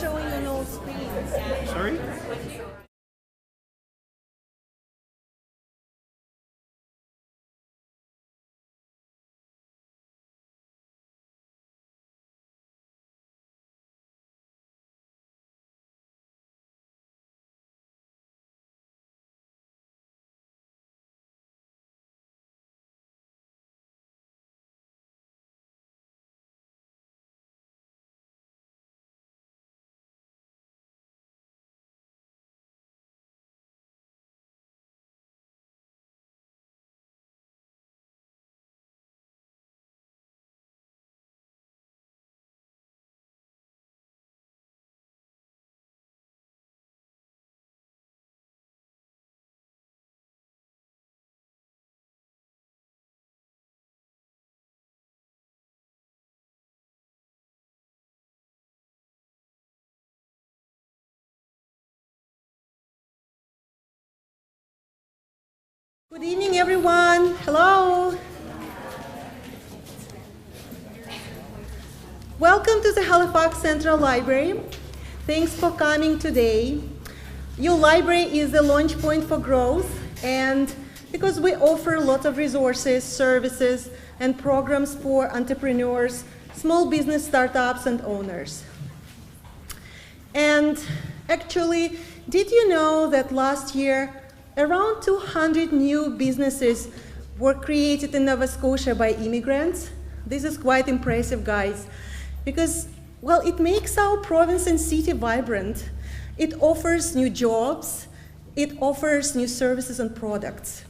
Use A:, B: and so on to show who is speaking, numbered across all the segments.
A: showing on all screens.
B: Sorry?
A: Good evening, everyone. Hello. Welcome to the Halifax Central Library. Thanks for coming today. Your library is the launch point for growth, and because we offer a lot of resources, services, and programs for entrepreneurs, small business startups, and owners. And actually, did you know that last year, around 200 new businesses were created in Nova Scotia by immigrants? This is quite impressive, guys, because, well, it makes our province and city vibrant. It offers new jobs, it offers new services and products.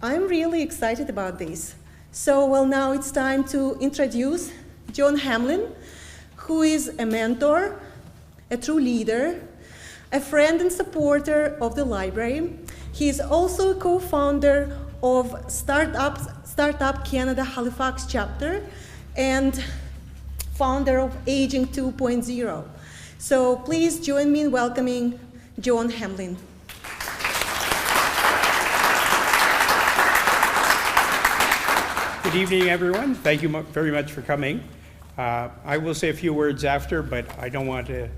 A: I'm really excited about this. So, well, now it's time to introduce John Hamlin, who is a mentor, a true leader, a friend and supporter of the library. He is also a co-founder of Startup Canada Halifax chapter and founder of Aging 2.0. So please join me in welcoming John Hamlin.
B: Good evening, everyone. Thank you very much for coming. I will say a few words after, but I don't want to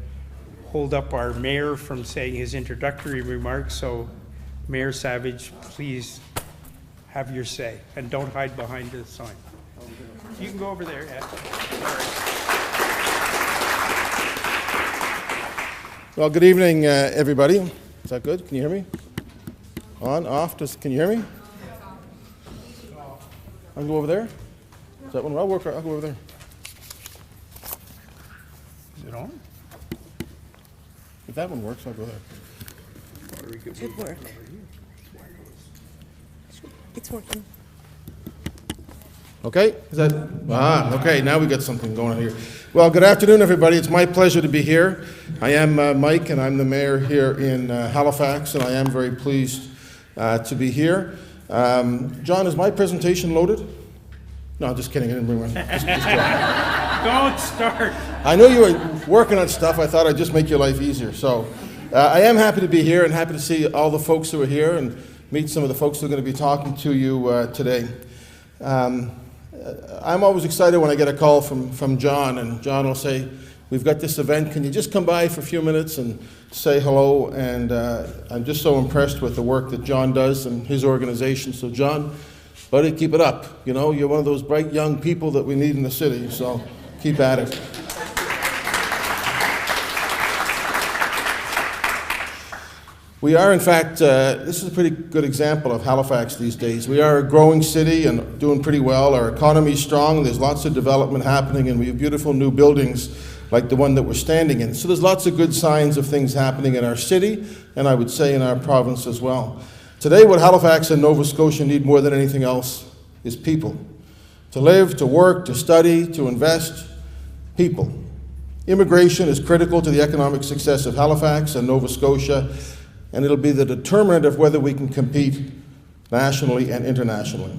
B: hold up our mayor from saying his introductory remarks. So, Mayor Savage, please have your say, and don't hide behind the sign. You can go over there, Ed.
C: Well, good evening, everybody. Is that good? Can you hear me? On, off, can you hear me? I'll go over there. Is that one? I'll go over there.
B: Is it on?
C: If that one works, I'll go there.
A: Should work. It's working.
C: Okay, is that? Okay, now we got something going on here. Well, good afternoon, everybody. It's my pleasure to be here. I am Mike, and I'm the mayor here in Halifax, and I am very pleased to be here. John, is my presentation loaded? No, just kidding. I didn't bring one. Just
B: Don't start.
C: I know you were working on stuff. I thought I'd just make your life easier. So I am happy to be here and happy to see all the folks who are here and meet some of the folks who are going to be talking to you today. I'm always excited when I get a call from John, and John will say, we've got this event, can you just come by for a few minutes and say hello? And I'm just so impressed with the work that John does and his organization. So John, buddy, keep it up. You know, you're one of those bright young people that we need in the city, so keep at it. We are, in fact, this is a pretty good example of Halifax these days. We are a growing city and doing pretty well. Our economy is strong. There's lots of development happening, and we have beautiful new buildings like the one that we're standing in. So there's lots of good signs of things happening in our city, and I would say in our province as well. Today, what Halifax and Nova Scotia need more than anything else is people. To live, to work, to study, to invest, people. Immigration is critical to the economic success of Halifax and Nova Scotia, and it'll be the determinant of whether we can compete nationally and internationally.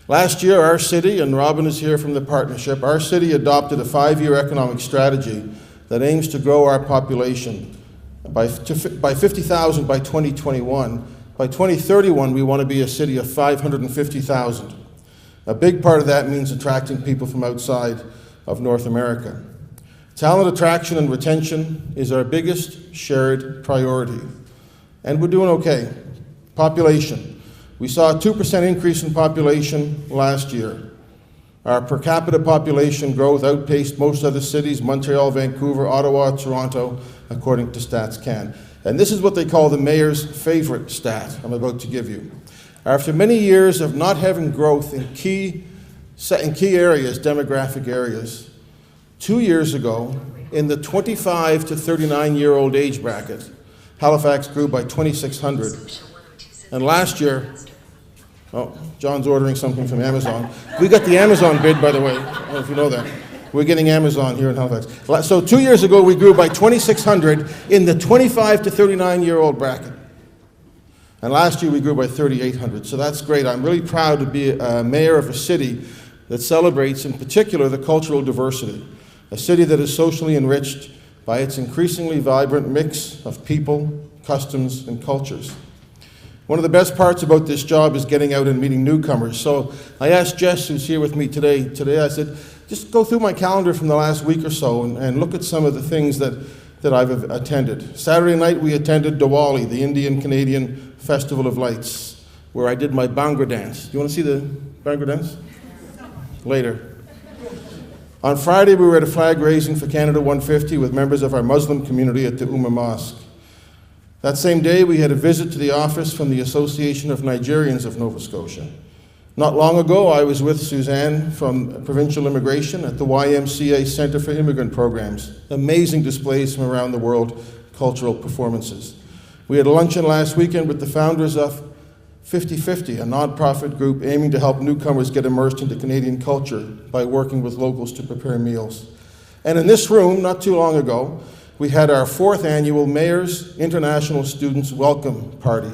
C: Last year, our city, and Robin is here from the partnership, our city adopted a 5-year economic strategy that aims to grow our population by 50,000 by 2021. By 2031, we want to be a city of 550,000. A big part of that means attracting people from outside of North America. Talent attraction and retention is our biggest shared priority, and we're doing okay. Population. We saw a 2% increase in population last year. Our per capita population growth outpaced most other cities, Montreal, Vancouver, Ottawa, Toronto, according to Stats Can. And this is what they call the mayor's favorite stat I'm about to give you. After many years of not having growth in key areas, demographic areas, 2 years ago, in the 25 to 39-year-old age bracket, Halifax grew by 2,600. And last year, oh, John's ordering something from Amazon. We got the Amazon bid, by the way. I don't know if you know that. We're getting Amazon here in Halifax. So 2 years ago, we grew by 2,600 in the 25 to 39-year-old bracket. And last year, we grew by 3,800. So that's great. I'm really proud to be a mayor of a city that celebrates, in particular, the cultural diversity. A city that is socially enriched by its increasingly vibrant mix of people, customs, and cultures. One of the best parts about this job is getting out and meeting newcomers. So I asked Jess, who's here with me today, I said, just go through my calendar from the last week or so and look at some of the things that I've attended. Saturday night we attended Diwali, the Indian-Canadian Festival of Lights, where I did my Bhangra dance. You want to see the Bhangra dance? Later. On Friday we were at a flag raising for Canada 150 with members of our Muslim community at the Umar Mosque. That same day, we had a visit to the office from the Association of Nigerians of Nova Scotia. Not long ago, I was with Suzanne from Provincial Immigration at the YMCA Center for Immigrant Programs. Amazing displays from around the world, cultural performances. We had a luncheon last weekend with the founders of 50/50, a nonprofit group aiming to help newcomers get immersed into Canadian culture by working with locals to prepare meals. And in this room, not too long ago, we had our 4th annual Mayor's International Students Welcome Party,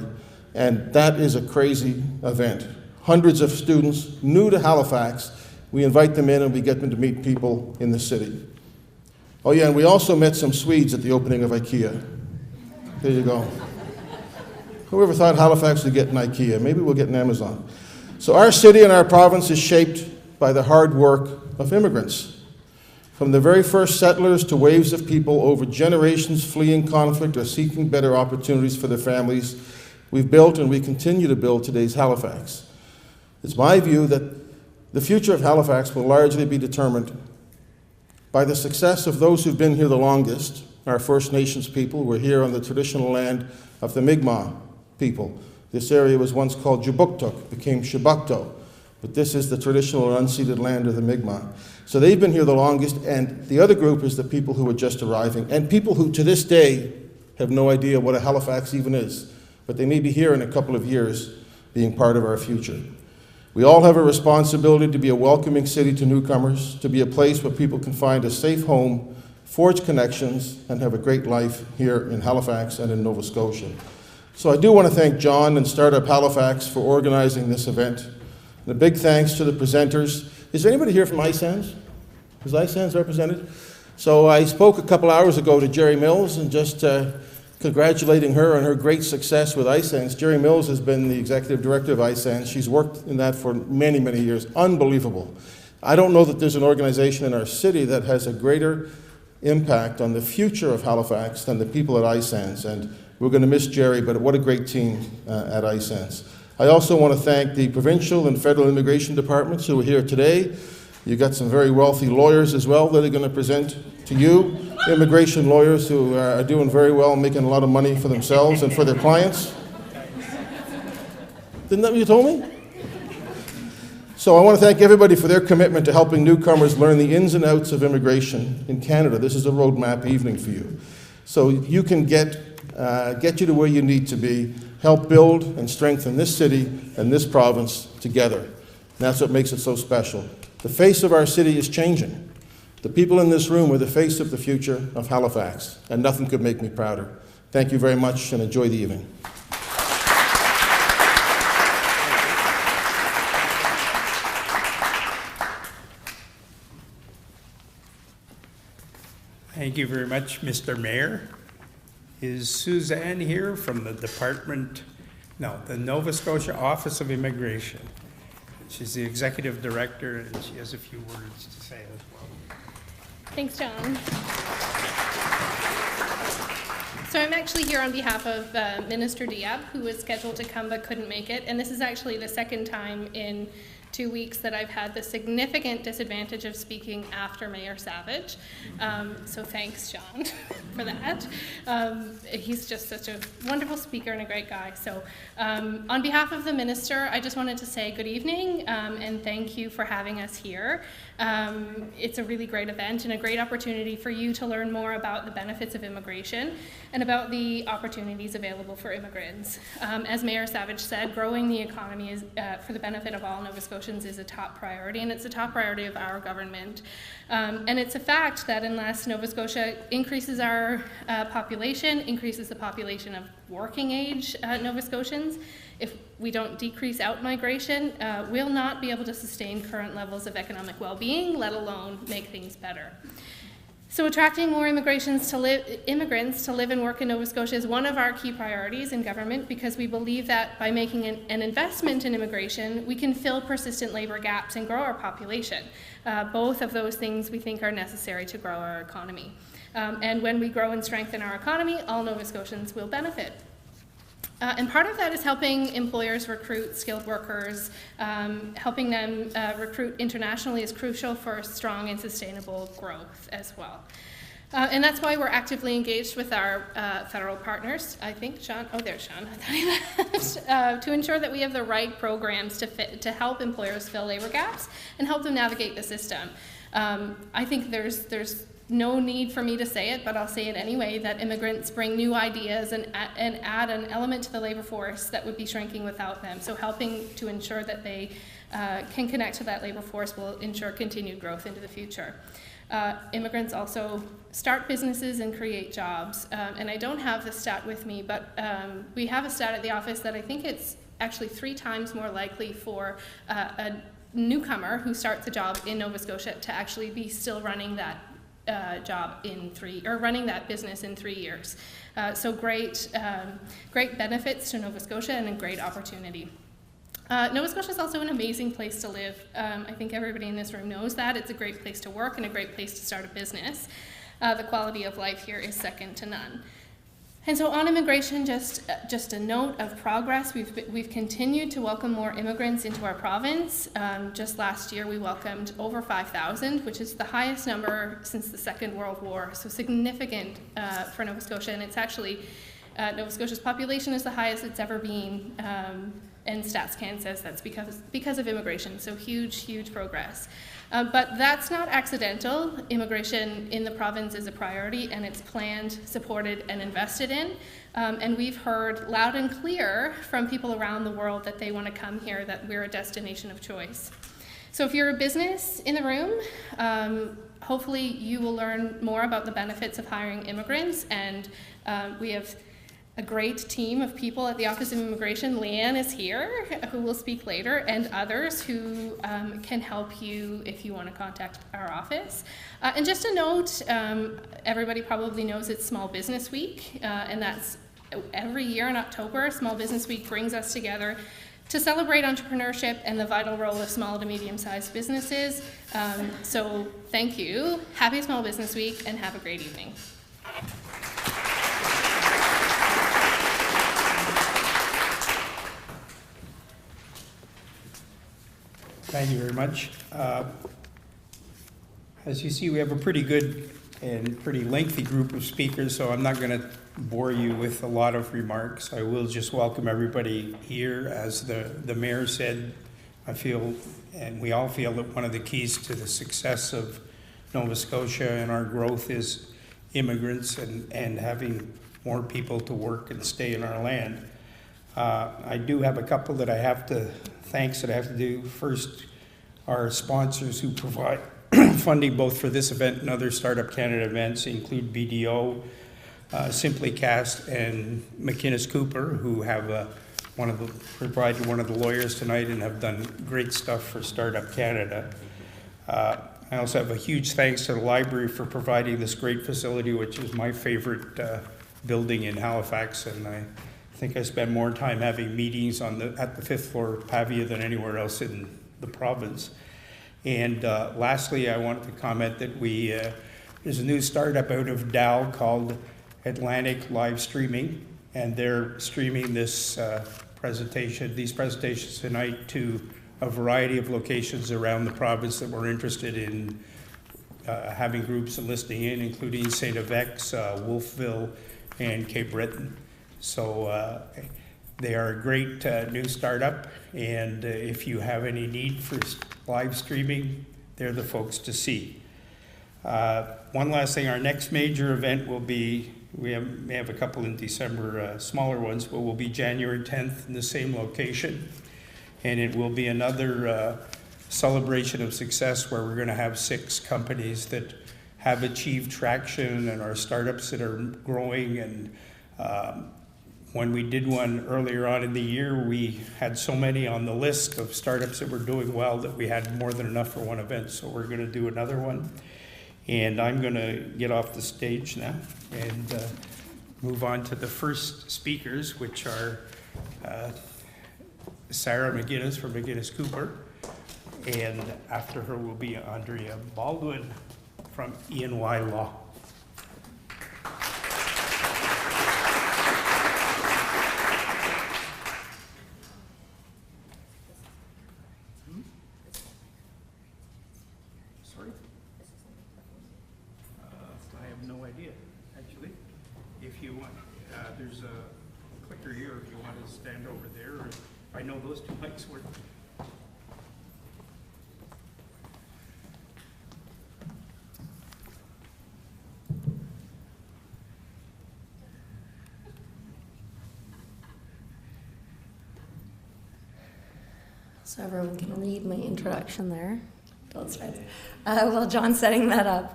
C: and that is a crazy event. Hundreds of students new to Halifax, we invite them in and we get them to meet people in the city. Oh yeah, and we also met some Swedes at the opening of IKEA. There you go. Whoever thought Halifax would get an IKEA? Maybe we'll get an Amazon. So our city and our province is shaped by the hard work of immigrants. From the very first settlers to waves of people over generations fleeing conflict or seeking better opportunities for their families, we've built and we continue to build today's Halifax. It's my view that the future of Halifax will largely be determined by the success of those who've been here the longest, our First Nations people. We're here on the traditional land of the Mi'kmaq people. This area was once called Jabuktuk, became Shabukto, but this is the traditional and unceded land of the Mi'kmaq. So they've been here the longest, and the other group is the people who are just arriving, and people who to this day have no idea what a Halifax even is, but they may be here in a couple of years being part of our future. We all have a responsibility to be a welcoming city to newcomers, to be a place where people can find a safe home, forge connections, and have a great life here in Halifax and in Nova Scotia. So I do want to thank John and Startup Halifax for organizing this event. And a big thanks to the presenters. Is there anybody here from iSands? Is iSands represented? So I spoke a couple hours ago to Jerry Mills and just congratulating her on her great success with iSands. Jerry Mills has been the executive director of iSands. She's worked in that for many, many years. Unbelievable. I don't know that there's an organization in our city that has a greater impact on the future of Halifax than the people at iSands. And we're going to miss Jerry, but what a great team at iSands. I also want to thank the provincial and federal immigration departments who are here today. You've got some very wealthy lawyers as well that are going to present to you, immigration lawyers who are doing very well, making a lot of money for themselves and for their clients. Isn't that what you told me? So I want to thank everybody for their commitment to helping newcomers learn the ins and outs of immigration in Canada. This is a roadmap evening for you. So you can get you to where you need to be, help build and strengthen this city and this province together. And that's what makes it so special. The face of our city is changing. The people in this room are the face of the future of Halifax, and nothing could make me prouder. Thank you very much, and enjoy the evening.
B: Thank you very much, Mr. Mayor. Is Suzanne here from the the Nova Scotia Office of Immigration? She's the executive director, and she has a few words to say as well.
D: Thanks, John. So I'm actually here on behalf of Minister Diab, who was scheduled to come but couldn't make it. And this is actually the second time in 2 weeks that I've had the significant disadvantage of speaking after Mayor Savage. So thanks, John, for that. He's just such a wonderful speaker and a great guy. So on behalf of the minister, I just wanted to say good evening and thank you for having us here. It's a really great event and a great opportunity for you to learn more about the benefits of immigration and about the opportunities available for immigrants. As Mayor Savage said, growing the economy is, for the benefit of all Nova Scotians is a top priority, and it's a top priority of our government. And it's a fact that unless Nova Scotia increases our population, increases the population of working age Nova Scotians, if we don't decrease out migration, we'll not be able to sustain current levels of economic well-being, let alone make things better. So attracting more immigrants to live and work in Nova Scotia is one of our key priorities in government, because we believe that by making an investment in immigration, we can fill persistent labor gaps and grow our population. Both of those things we think are necessary to grow our economy. And when we grow and strengthen our economy, all Nova Scotians will benefit. And part of that is helping employers recruit skilled workers. Helping them recruit internationally is crucial for strong and sustainable growth as well. And that's why we're actively engaged with our federal partners. I think Sean, oh there's Sean, I thought he left, to ensure that we have the right programs to help employers fill labor gaps and help them navigate the system. I think there's no need for me to say it, but I'll say it anyway, that immigrants bring new ideas and add an element to the labor force that would be shrinking without them. So helping to ensure that they can connect to that labor force will ensure continued growth into the future. Immigrants also start businesses and create jobs. And I don't have the stat with me, but we have a stat at the office that I think it's actually 3 times more likely for a newcomer who starts a job in Nova Scotia to actually be still running that running that business in 3 years. So great benefits to Nova Scotia and a great opportunity. Nova Scotia is also an amazing place to live. I think everybody in this room knows that. It's a great place to work and a great place to start a business. The quality of life here is second to none. And so on immigration, just a note of progress. We've continued to welcome more immigrants into our province. Just last year, we welcomed over 5,000, which is the highest number since the Second World War. So significant for Nova Scotia, and it's actually Nova Scotia's population is the highest it's ever been. And StatsCan says that's because of immigration. So huge progress. But that's not accidental. Immigration in the province is a priority, and it's planned, supported, and invested in. And we've heard loud and clear from people around the world that they want to come here, that we're a destination of choice. So if you're a business in the room, hopefully you will learn more about the benefits of hiring immigrants. And we have a great team of people at the Office of Immigration. Leanne is here, who will speak later, and others who can help you if you want to contact our office. And just a note, everybody probably knows it's Small Business Week, and that's every year in October. Small Business Week brings us together to celebrate entrepreneurship and the vital role of small to medium-sized businesses. So thank you, happy Small Business Week, and have a great evening.
B: Thank you very much. As you see, we have a pretty good and pretty lengthy group of speakers, so I'm not going to bore you with a lot of remarks. I will just welcome everybody here. As the mayor said, I feel, and we all feel, that one of the keys to the success of Nova Scotia and our growth is immigrants and having more people to work and stay in our land. I do have a couple that I have to do. First, our sponsors who provide funding both for this event and other Startup Canada events include BDO, Simplycast, and McInnes Cooper, who have provided one of the lawyers tonight and have done great stuff for Startup Canada. I also have a huge thanks to the library for providing this great facility, which is my favorite building in Halifax, and I think I spend more time having meetings at the 5th floor Pavia than anywhere else in the province. And lastly, I wanted to comment that we There's a new startup out of Dow called Atlantic Live Streaming, and they're streaming these presentations tonight to a variety of locations around the province that we're interested in having groups listening in, including St. FX, Wolfville, and Cape Breton. So they are a great new startup, and if you have any need for live streaming, they're the folks to see. One last thing, our next major event will be, may have a couple in December, smaller ones, but will be January 10th in the same location. And it will be another celebration of success where we're going to have 6 companies that have achieved traction and are startups that are growing. And when we did one earlier on in the year, we had so many on the list of startups that were doing well that we had more than enough for one event. So we're going to do another one. And I'm going to get off the stage now and move on to the first speakers, which are Sarah McGinnis from McGinnis Cooper, and after her will be Andrea Baldwin from E&Y Law. Sorry? I have no idea, actually. If you want, there's a clicker here if you want to stand over there. Or I know those 2 mics work.
E: So everyone can read my introduction there. That's right. While John's setting that up,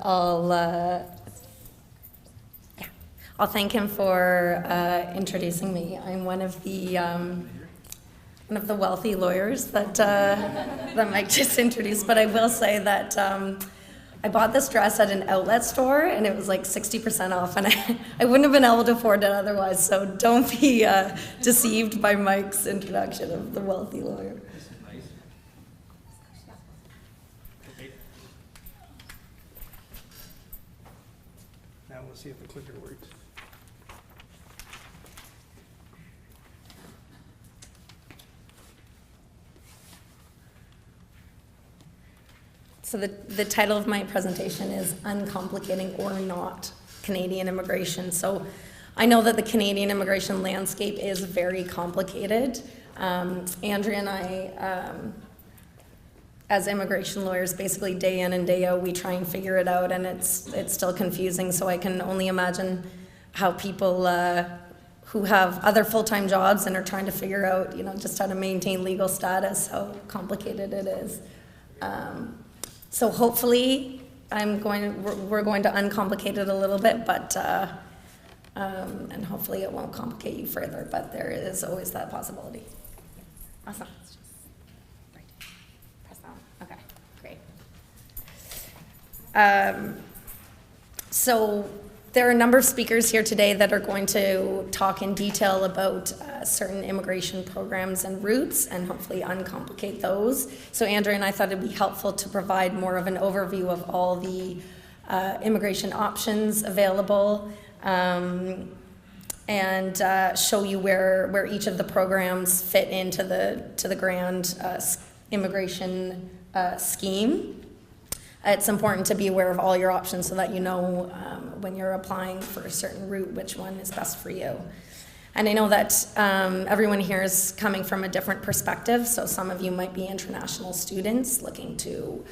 E: I'll thank him for introducing me. I'm one of the wealthy lawyers that Mike just introduced. But I will say that I bought this dress at an outlet store, and it was like 60% off, and I wouldn't have been able to afford it otherwise. So don't be deceived by Mike's introduction of the wealthy lawyer.
B: Now we'll see if the clicker works.
E: So the title of my presentation is Uncomplicating or Not Canadian Immigration. So I know that the Canadian immigration landscape is very complicated. Andrea and I, as immigration lawyers, basically day in and day out, we try and figure it out, and it's still confusing. So I can only imagine how people who have other full-time jobs and are trying to figure out, just how to maintain legal status, how complicated it is. So hopefully, we're going to uncomplicate it a little bit, but and hopefully it won't complicate you further. But there is always that possibility. Awesome. Press that. Okay, great. So there are a number of speakers here today that are going to talk in detail about certain immigration programs and routes, and hopefully uncomplicate those. So Andrea and I thought it'd be helpful to provide more of an overview of all the immigration options available, and show you where each of the programs fit into the grand immigration scheme. It's important to be aware of all your options so that you know when you're applying for a certain route which one is best for you. And I know that everyone here is coming from a different perspective, so some of you might be international students looking to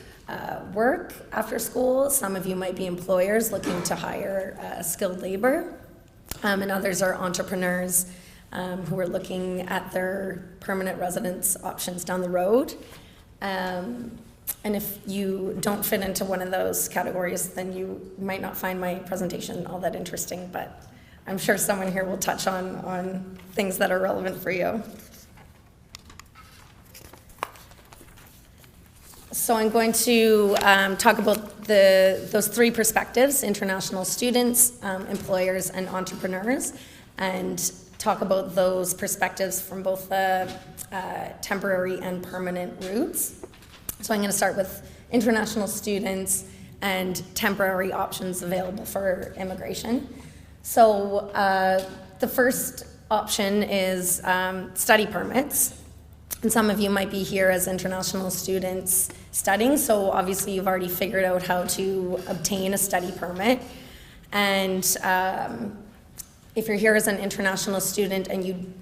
E: work after school, some of you might be employers looking to hire skilled labor, and others are entrepreneurs who are looking at their permanent residence options down the road. And if you don't fit into one of those categories, then you might not find my presentation all that interesting, but I'm sure someone here will touch on things that are relevant for you. So I'm going to talk about those 3 perspectives: international students, employers, and entrepreneurs, and talk about those perspectives from both the temporary and permanent routes. So I'm going to start with international students, and temporary options available for immigration. So the first option is study permits. And some of you might be here as international students studying, so obviously you've already figured out how to obtain a study permit. And if you're here as an international student and you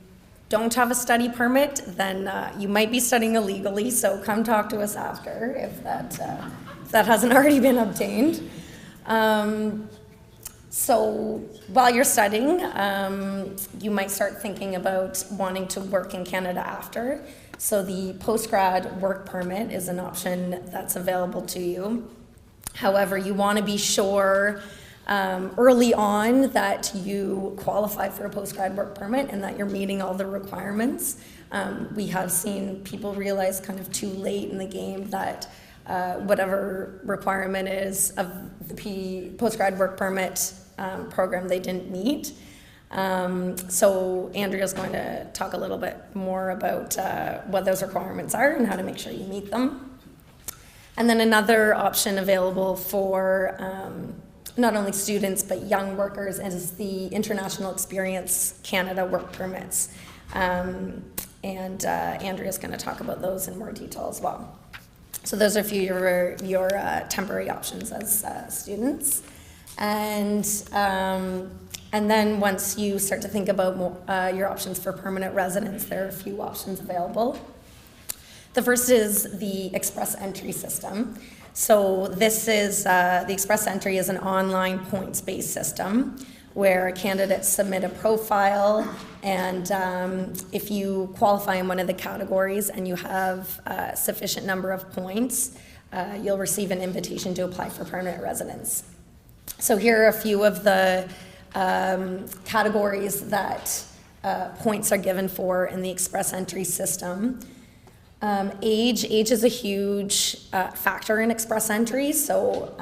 E: don't have a study permit, then you might be studying illegally, so come talk to us after if that hasn't already been obtained. So while you're studying, you might start thinking about wanting to work in Canada after. So the postgrad work permit is an option that's available to you. However, you want to be sure early on that you qualify for a postgrad work permit and that you're meeting all the requirements. We have seen people realize kind of too late in the game that whatever requirement is of the postgrad work permit program they didn't meet. So Andrea's going to talk a little bit more about what those requirements are and how to make sure you meet them. And then another option available for not only students but young workers is the International Experience Canada work permits. And Andrea's going to talk about those in more detail as well. So those are a few of your temporary options as students. And then once you start to think about your options for permanent residence, there are a few options available. The first is the Express Entry system. So this is, the Express Entry is an online points-based system where candidates submit a profile, and if you qualify in one of the categories and you have a sufficient number of points, you'll receive an invitation to apply for permanent residence. So here are a few of the categories that points are given for in the Express Entry system. Age is a huge factor in Express Entry, so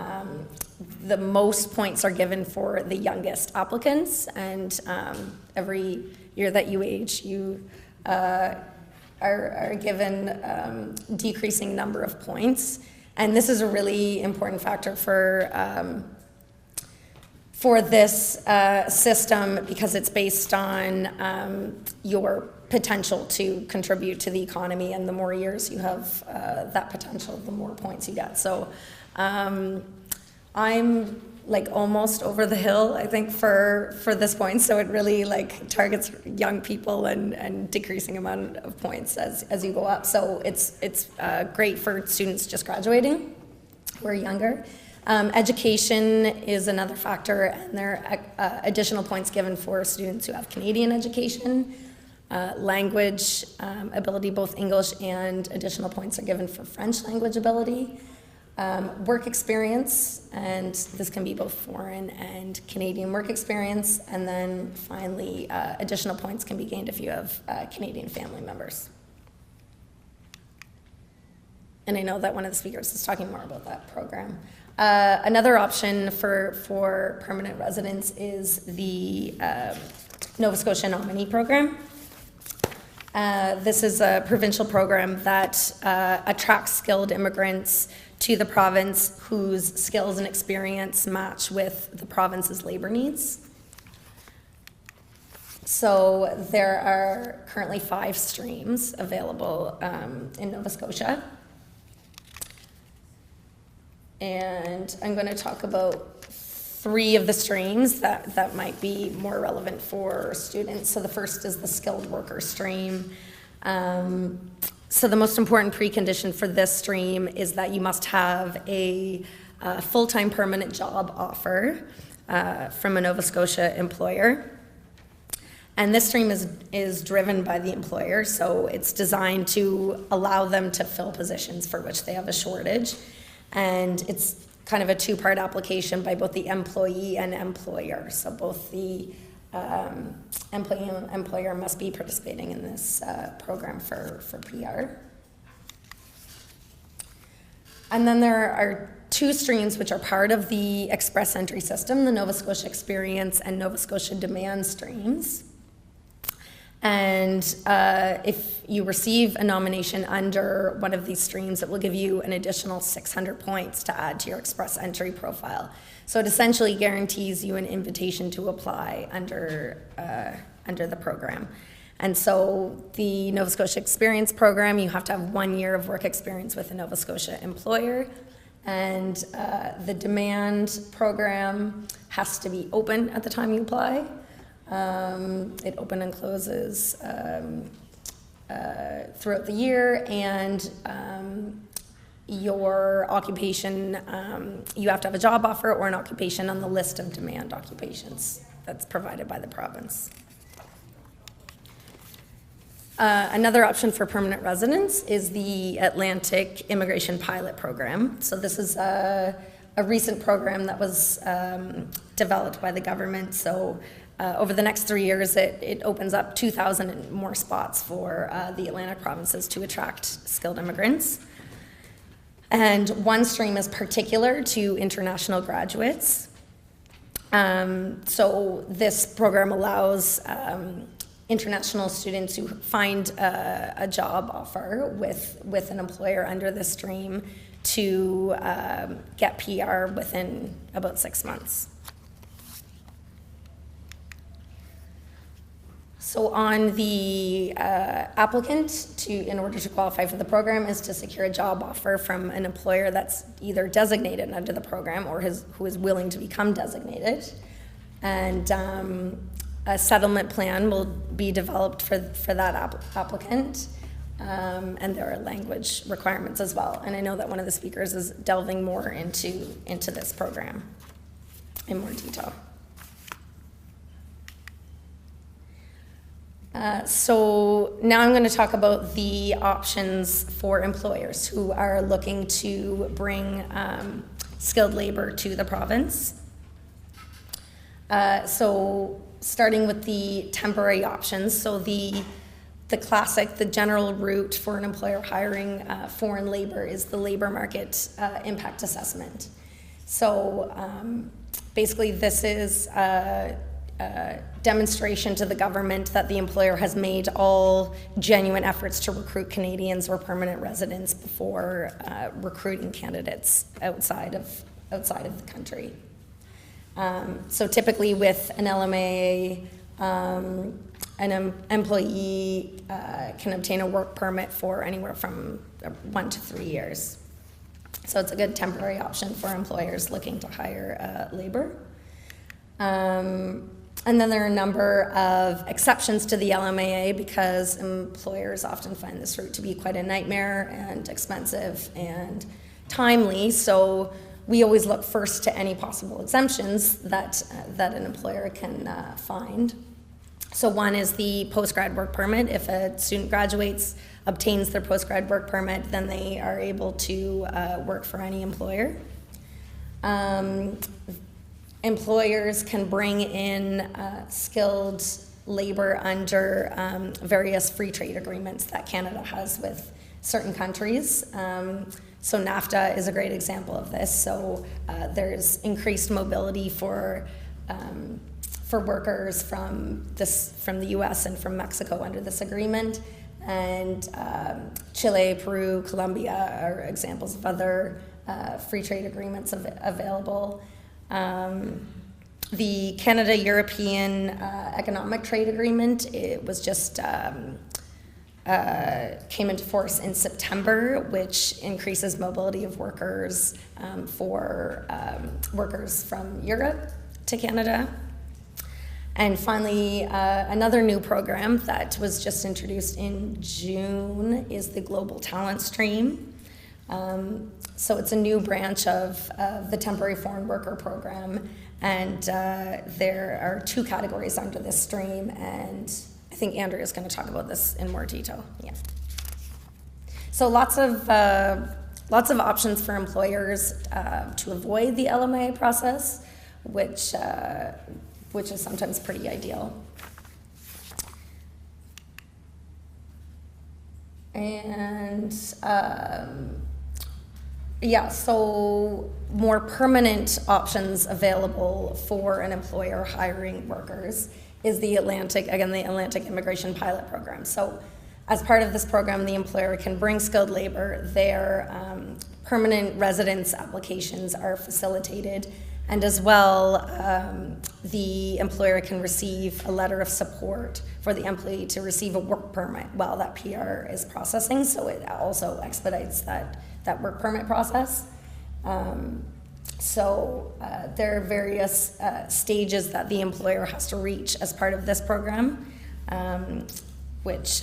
E: the most points are given for the youngest applicants, and every year that you age, you are given decreasing number of points. And this is a really important factor for this system because it's based on your potential to contribute to the economy, and the more years you have that potential, the more points you get. So I'm like almost over the hill, I think, for this point. So it really like targets young people and decreasing amount of points as you go up. So it's great for students just graduating who are younger. Education is another factor, and there are additional points given for students who have Canadian education. Language ability, both English, and additional points are given for French language ability. Work experience, and this can be both foreign and Canadian work experience. And then finally, additional points can be gained if you have Canadian family members. And I know that one of the speakers is talking more about that program. Another option for permanent residence is the Nova Scotia nominee program. This is a provincial program that attracts skilled immigrants to the province whose skills and experience match with the province's labor needs. So there are currently 5 streams available in Nova Scotia. And I'm going to talk about 3 of the streams that might be more relevant for students. So the first is the skilled worker stream. So the most important precondition for this stream is that you must have a full-time permanent job offer from a Nova Scotia employer. And this stream is driven by the employer, so it's designed to allow them to fill positions for which they have a shortage. And it's kind of a 2-part application by both the employee and employer. So both the employee and employer must be participating in this program for PR. And then there are 2 streams which are part of the Express Entry system, the Nova Scotia Experience and Nova Scotia Demand streams. And if you receive a nomination under one of these streams, it will give you an additional 600 points to add to your express entry profile. So it essentially guarantees you an invitation to apply under the program. And so the Nova Scotia Experience Program, you have to have 1 year of work experience with a Nova Scotia employer. And the Demand Program has to be open at the time you apply. It open and closes throughout the year, and your occupation, you have to have a job offer or an occupation on the list of demand occupations that's provided by the province. Another option for permanent residents is the Atlantic Immigration Pilot Program. So this is a recent program that was developed by the government. So over the next 3 years, it opens up 2,000 more spots for the Atlantic provinces to attract skilled immigrants. And one stream is particular to international graduates. So this program allows international students who find a job offer with an employer under the stream to get PR within about 6 months. So on the applicant, in order to qualify for the program, is to secure a job offer from an employer that's either designated under the program or who is willing to become designated. And a settlement plan will be developed for that applicant. And there are language requirements as well. And I know that one of the speakers is delving more into this program in more detail. So now I'm going to talk about the options for employers who are looking to bring skilled labor to the province. So starting with the temporary options, so the classic, the general route for an employer hiring foreign labor is the labor market impact assessment. So basically this is demonstration to the government that the employer has made all genuine efforts to recruit Canadians or permanent residents before recruiting candidates outside of the country. So typically with an LMA, an employee can obtain a work permit for anywhere from 1 to 3 years. So it's a good temporary option for employers looking to hire labor. And then there are a number of exceptions to the LMAA because employers often find this route to be quite a nightmare and expensive and timely. So we always look first to any possible exemptions that an employer can find. So one is the post-grad work permit. If a student graduates, obtains their post-grad work permit, then they are able to work for any employer. Employers can bring in skilled labor under various free trade agreements that Canada has with certain countries. So NAFTA is a great example of this. So there's increased mobility for workers from the U.S. and from Mexico under this agreement. And Chile, Peru, Colombia are examples of other free trade agreements available. The Canada-European Economic Trade Agreement, it was just came into force in September, which increases mobility of workers for workers from Europe to Canada. And finally, another new program that was just introduced in June is the Global Talent Stream. So it's a new branch of the Temporary Foreign Worker Program, and there are 2 categories under this stream, and I think Andrea is going to talk about this in more detail. Yeah. So lots of options for employers to avoid the LMA process, which is sometimes pretty ideal. And yeah, so more permanent options available for an employer hiring workers is the Atlantic Immigration Pilot Program. So as part of this program, the employer can bring skilled labor. Their permanent residence applications are facilitated, and as well, the employer can receive a letter of support for the employee to receive a work permit while that PR is processing, so it also expedites that work permit process. There are various stages that the employer has to reach as part of this program, which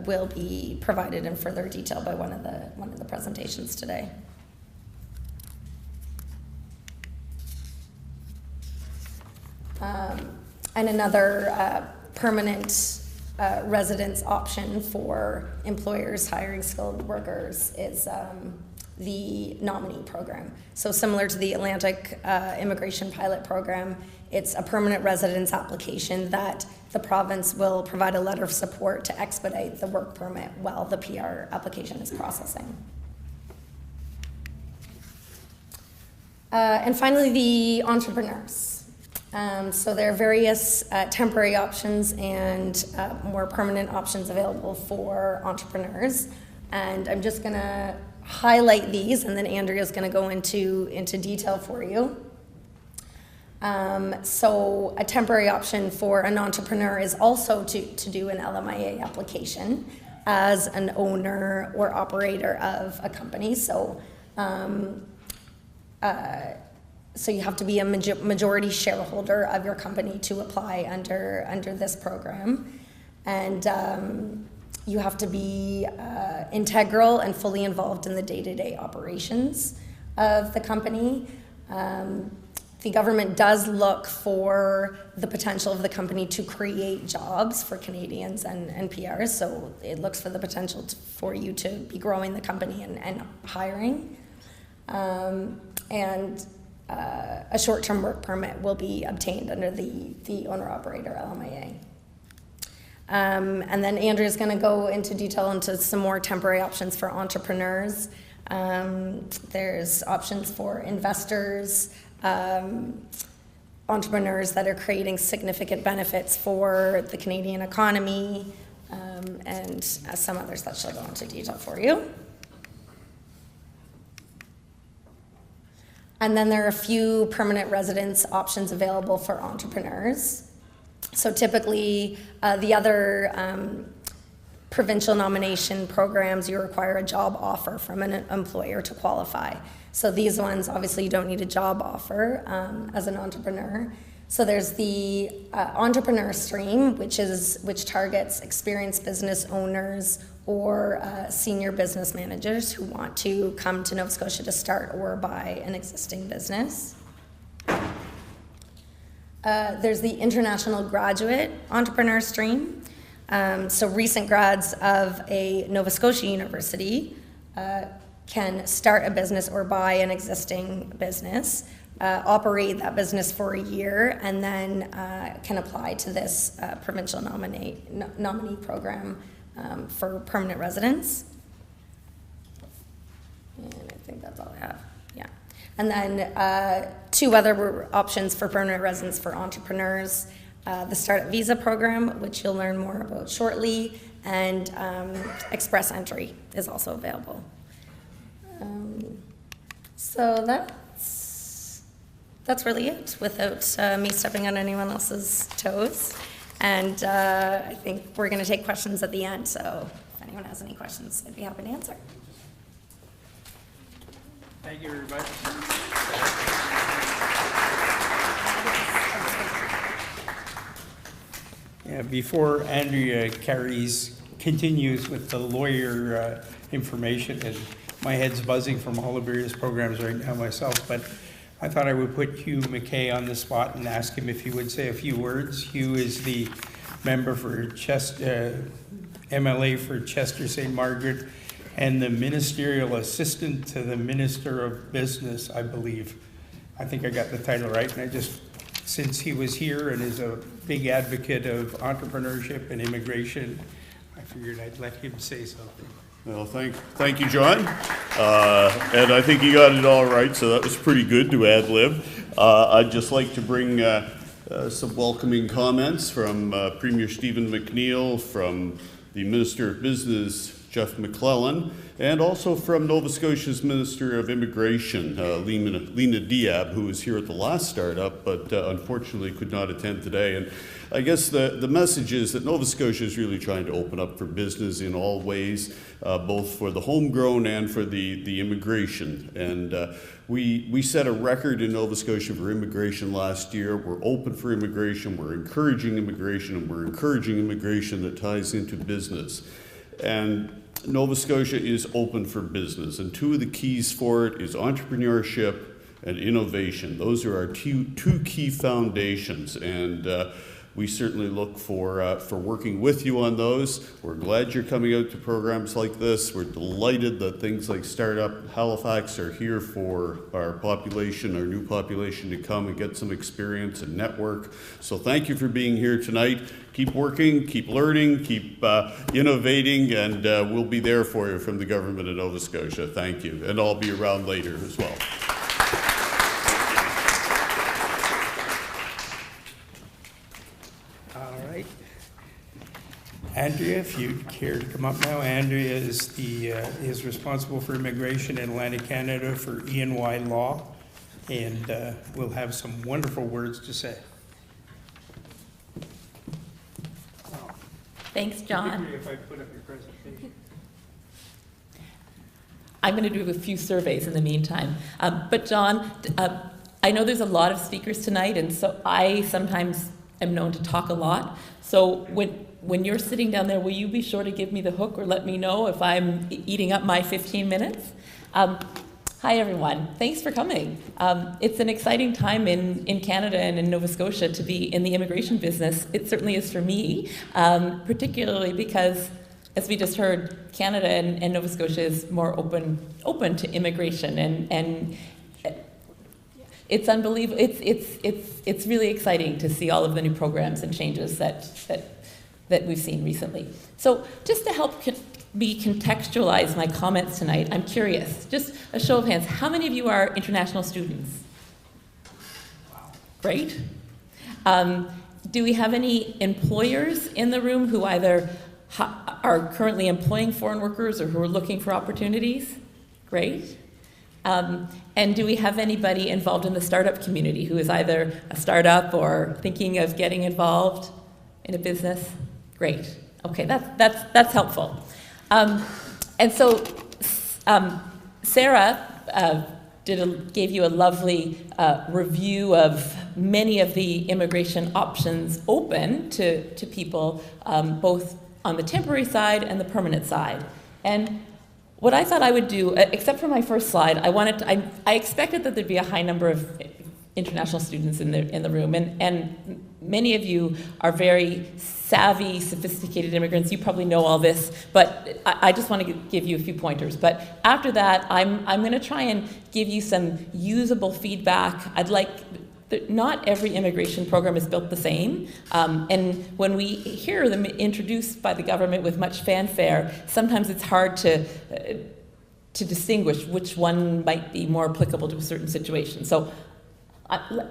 E: will be provided in further detail by one of the presentations today. And another permanent residence option for employers hiring skilled workers is the nominee program. So similar to the Atlantic Immigration Pilot Program, it's a permanent residence application that the province will provide a letter of support to expedite the work permit while the PR application is processing. And finally, the entrepreneurs. So there are various temporary options and more permanent options available for entrepreneurs. And I'm just going to highlight these, and then Andrea's going to go into detail for you. So a temporary option for an entrepreneur is also to do an LMIA application as an owner or operator of a company. So you have to be a majority shareholder of your company to apply under this program. And you have to be integral and fully involved in the day-to-day operations of the company. The government does look for the potential of the company to create jobs for Canadians and PRs, so it looks for the potential for you to be growing the company and hiring. A short-term work permit will be obtained under the owner-operator LMIA. And then Andrea's going to go into detail into some more temporary options for entrepreneurs. There's options for investors, entrepreneurs that are creating significant benefits for the Canadian economy, and some others that she'll go into detail for you. And then there are a few permanent residence options available for entrepreneurs. So typically, the other provincial nomination programs, you require a job offer from an employer to qualify. So these ones, obviously, you don't need a job offer as an entrepreneur. So there's the entrepreneur stream, which targets experienced business owners or senior business managers who want to come to Nova Scotia to start or buy an existing business. There's the international graduate entrepreneur stream. So recent grads of a Nova Scotia university can start a business or buy an existing business, operate that business for a year, and then can apply to this provincial nominee program for permanent residence. And I think that's all I have. Yeah. And then two other options for permanent residence for entrepreneurs. The Startup Visa Program, which you'll learn more about shortly, and Express Entry is also available. So that's really it, without me stepping on anyone else's toes. And I think we're going to take questions at the end, so if anyone has any questions, I'd be happy to answer.
B: Thank you very much. Yeah, before Andrea continues with the lawyer information, and my head's buzzing from all the various programs right now myself, but I thought I would put Hugh McKay on the spot and ask him if he would say a few words. Hugh is the member for MLA for Chester St. Margaret and the ministerial assistant to the Minister of Business, I believe. I think I got the title right, and since he was here and is a big advocate of entrepreneurship and immigration, I figured I'd let him say something.
F: Well, thank you, John. And I think you got it all right, so that was pretty good to ad-lib. I'd just like to bring Some welcoming comments from Premier Stephen McNeil, from the Minister of Business, Jeff McClellan, and also from Nova Scotia's Minister of Immigration, Lena Diab, who was here at the last startup, but unfortunately could not attend today. And I guess the message is that Nova Scotia is really trying to open up for business in all ways, both for the homegrown and for the immigration. And we set a record in Nova Scotia for immigration last year. We're open for immigration, we're encouraging immigration, and we're encouraging immigration that ties into business. And Nova Scotia is open for business, and two of the keys for it is entrepreneurship and innovation. Those are our two key foundations, and we certainly look for working with you on those. We're glad you're coming out to programs like this. We're delighted that things like Startup Halifax are here for our population, our new population, to come and get some experience and network. So thank you for being here tonight. Keep working, keep learning, keep innovating, and we'll be there for you from the government of Nova Scotia. Thank you. And I'll be around later as well.
B: Andrea, if you'd care to come up now. Andrea is responsible for immigration in Atlantic Canada for E&Y Law, and will have some wonderful words to say.
G: Thanks, John.
B: If I put up your presentation.
G: I'm going to do a few surveys in the meantime. But John, I know there's a lot of speakers tonight, and so I sometimes am known to talk a lot. So when you're sitting down there, will you be sure to give me the hook or let me know if I'm eating up my 15 minutes? Hi, everyone. Thanks for coming. It's an exciting time in Canada and in Nova Scotia to be in the immigration business. It certainly is for me, particularly because, as we just heard, Canada and Nova Scotia is more open to immigration, and it's unbelievable. It's really exciting to see all of the new programs and changes that we've seen recently. So just to help me contextualize my comments tonight, I'm curious, just a show of hands, how many of you are international students? Wow. Great. Do we have any employers in the room who either are currently employing foreign workers or who are looking for opportunities? Great. And do we have anybody involved in the startup community who is either a startup or thinking of getting involved in a business? Great. Okay, that's helpful. And so Sarah gave you a lovely review of many of the immigration options open to people, both on the temporary side and the permanent side. And what I thought I would do, except for my first slide, I expected that there'd be a high number of international students in the room, and many of you are very savvy, sophisticated immigrants. You probably know all this, but I just want to give you a few pointers. But after that, I'm going to try and give you some usable feedback. Not every immigration program is built the same, and when we hear them introduced by the government with much fanfare, sometimes it's hard to distinguish which one might be more applicable to a certain situation. So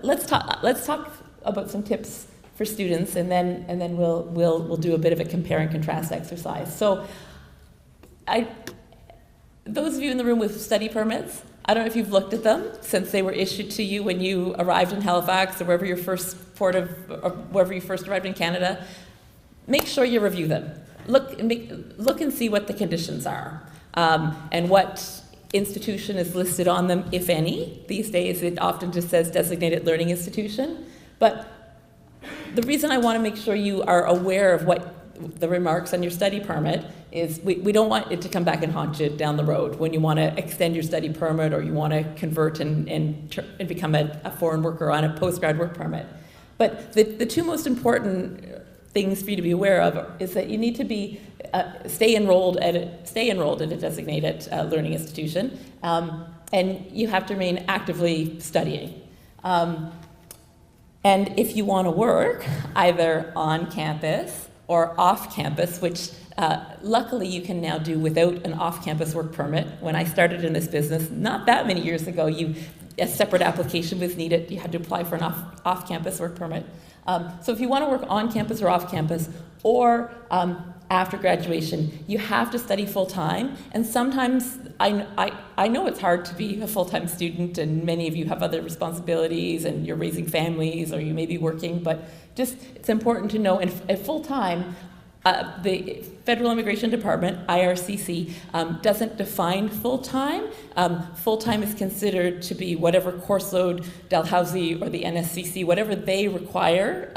G: let's talk about some tips for students, and then we'll do a bit of a compare and contrast exercise. So those of you in the room with study permits, I don't know if you've looked at them since they were issued to you when you arrived in Halifax or wherever you first arrived in Canada. Make sure you review them. Look and see what the conditions are, and what institution is listed on them, if any. These days it often just says designated learning institution. But the reason I want to make sure you are aware of what the remarks on your study permit is, we don't want it to come back and haunt you down the road when you want to extend your study permit or you want to convert and become a foreign worker on a postgrad work permit. But the two most important things for you to be aware of is that you need to be stay enrolled at a designated learning institution, and you have to remain actively studying. And if you want to work either on campus or off campus, which luckily you can now do without an off-campus work permit. When I started in this business, not that many years ago, a separate application was needed. You had to apply for an off-campus work permit. So if you want to work on campus or off campus, or after graduation, you have to study full-time. And sometimes, I know it's hard to be a full-time student, and many of you have other responsibilities, and you're raising families, or you may be working, but just, it's important to know, at full-time, the Federal Immigration Department, IRCC, doesn't define full-time. Full-time is considered to be whatever course load Dalhousie or the NSCC, whatever they require,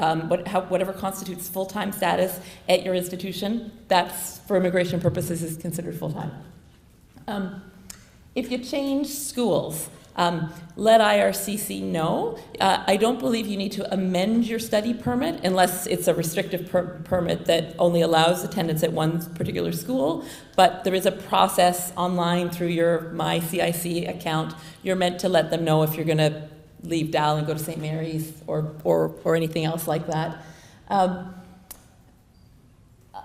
G: whatever constitutes full-time status at your institution, that's, for immigration purposes, is considered full-time. If you change schools, let IRCC know. I don't believe you need to amend your study permit unless it's a restrictive permit that only allows attendance at one particular school, but there is a process online through your My CIC account. You're meant to let them know if you're going to leave Dal and go to St. Mary's or anything else like that.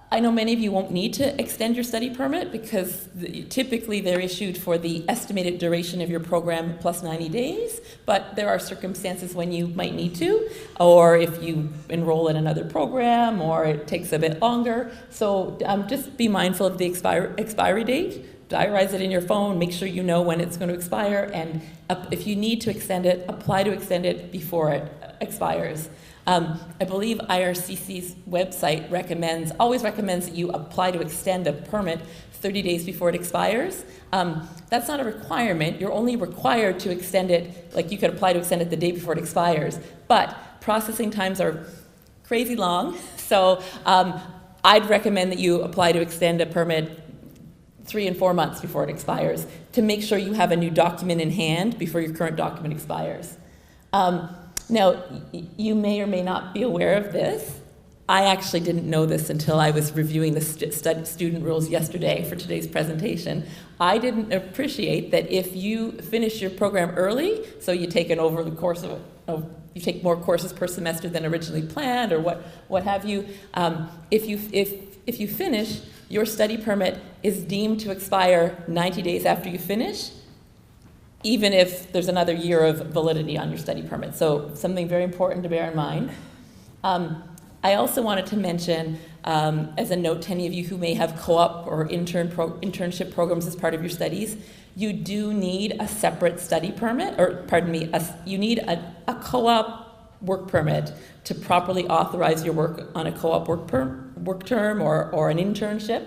G: I know many of you won't need to extend your study permit because typically they're issued for the estimated duration of your program plus 90 days, but there are circumstances when you might need to, or if you enroll in another program, or it takes a bit longer. So just be mindful of the expiry date. Diarize it in your phone, make sure you know when it's going to expire, and if you need to extend it, apply to extend it before it expires. I believe IRCC's website always recommends that you apply to extend a permit 30 days before it expires. That's not a requirement. You're only required to extend it, like you could apply to extend it the day before it expires, but processing times are crazy long, so I'd recommend that you apply to extend a permit 3 and 4 months before it expires to make sure you have a new document in hand before your current document expires. Now, you may or may not be aware of this. I actually didn't know this until I was reviewing the student rules yesterday for today's presentation. I didn't appreciate that if you finish your program early, so you take it over the course of you take more courses per semester than originally planned, or what have you. If you finish, your study permit is deemed to expire 90 days after you finish, even if there's another year of validity on your study permit. So something very important to bear in mind. I also wanted to mention, as a note to any of you who may have co-op or internship programs as part of your studies, you do need a separate study permit, or pardon me, you need a co-op work permit to properly authorize your work on a co-op work term or an internship.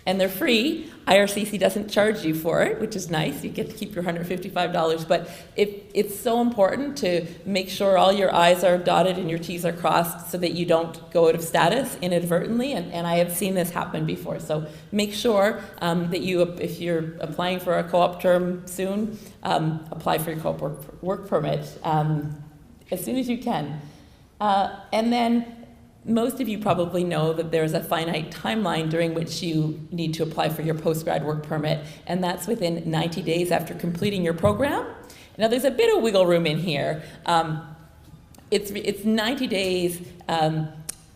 G: And they're free. IRCC doesn't charge you for it, which is nice. You get to keep your $155, but it's so important to make sure all your I's are dotted and your T's are crossed so that you don't go out of status inadvertently, and I have seen this happen before. So make sure that if you're applying for a co-op term soon, apply for your co-op work permit as soon as you can. And then most of you probably know that there's a finite timeline during which you need to apply for your post-grad work permit, and that's within 90 days after completing your program. Now, there's a bit of wiggle room in here. It's 90 days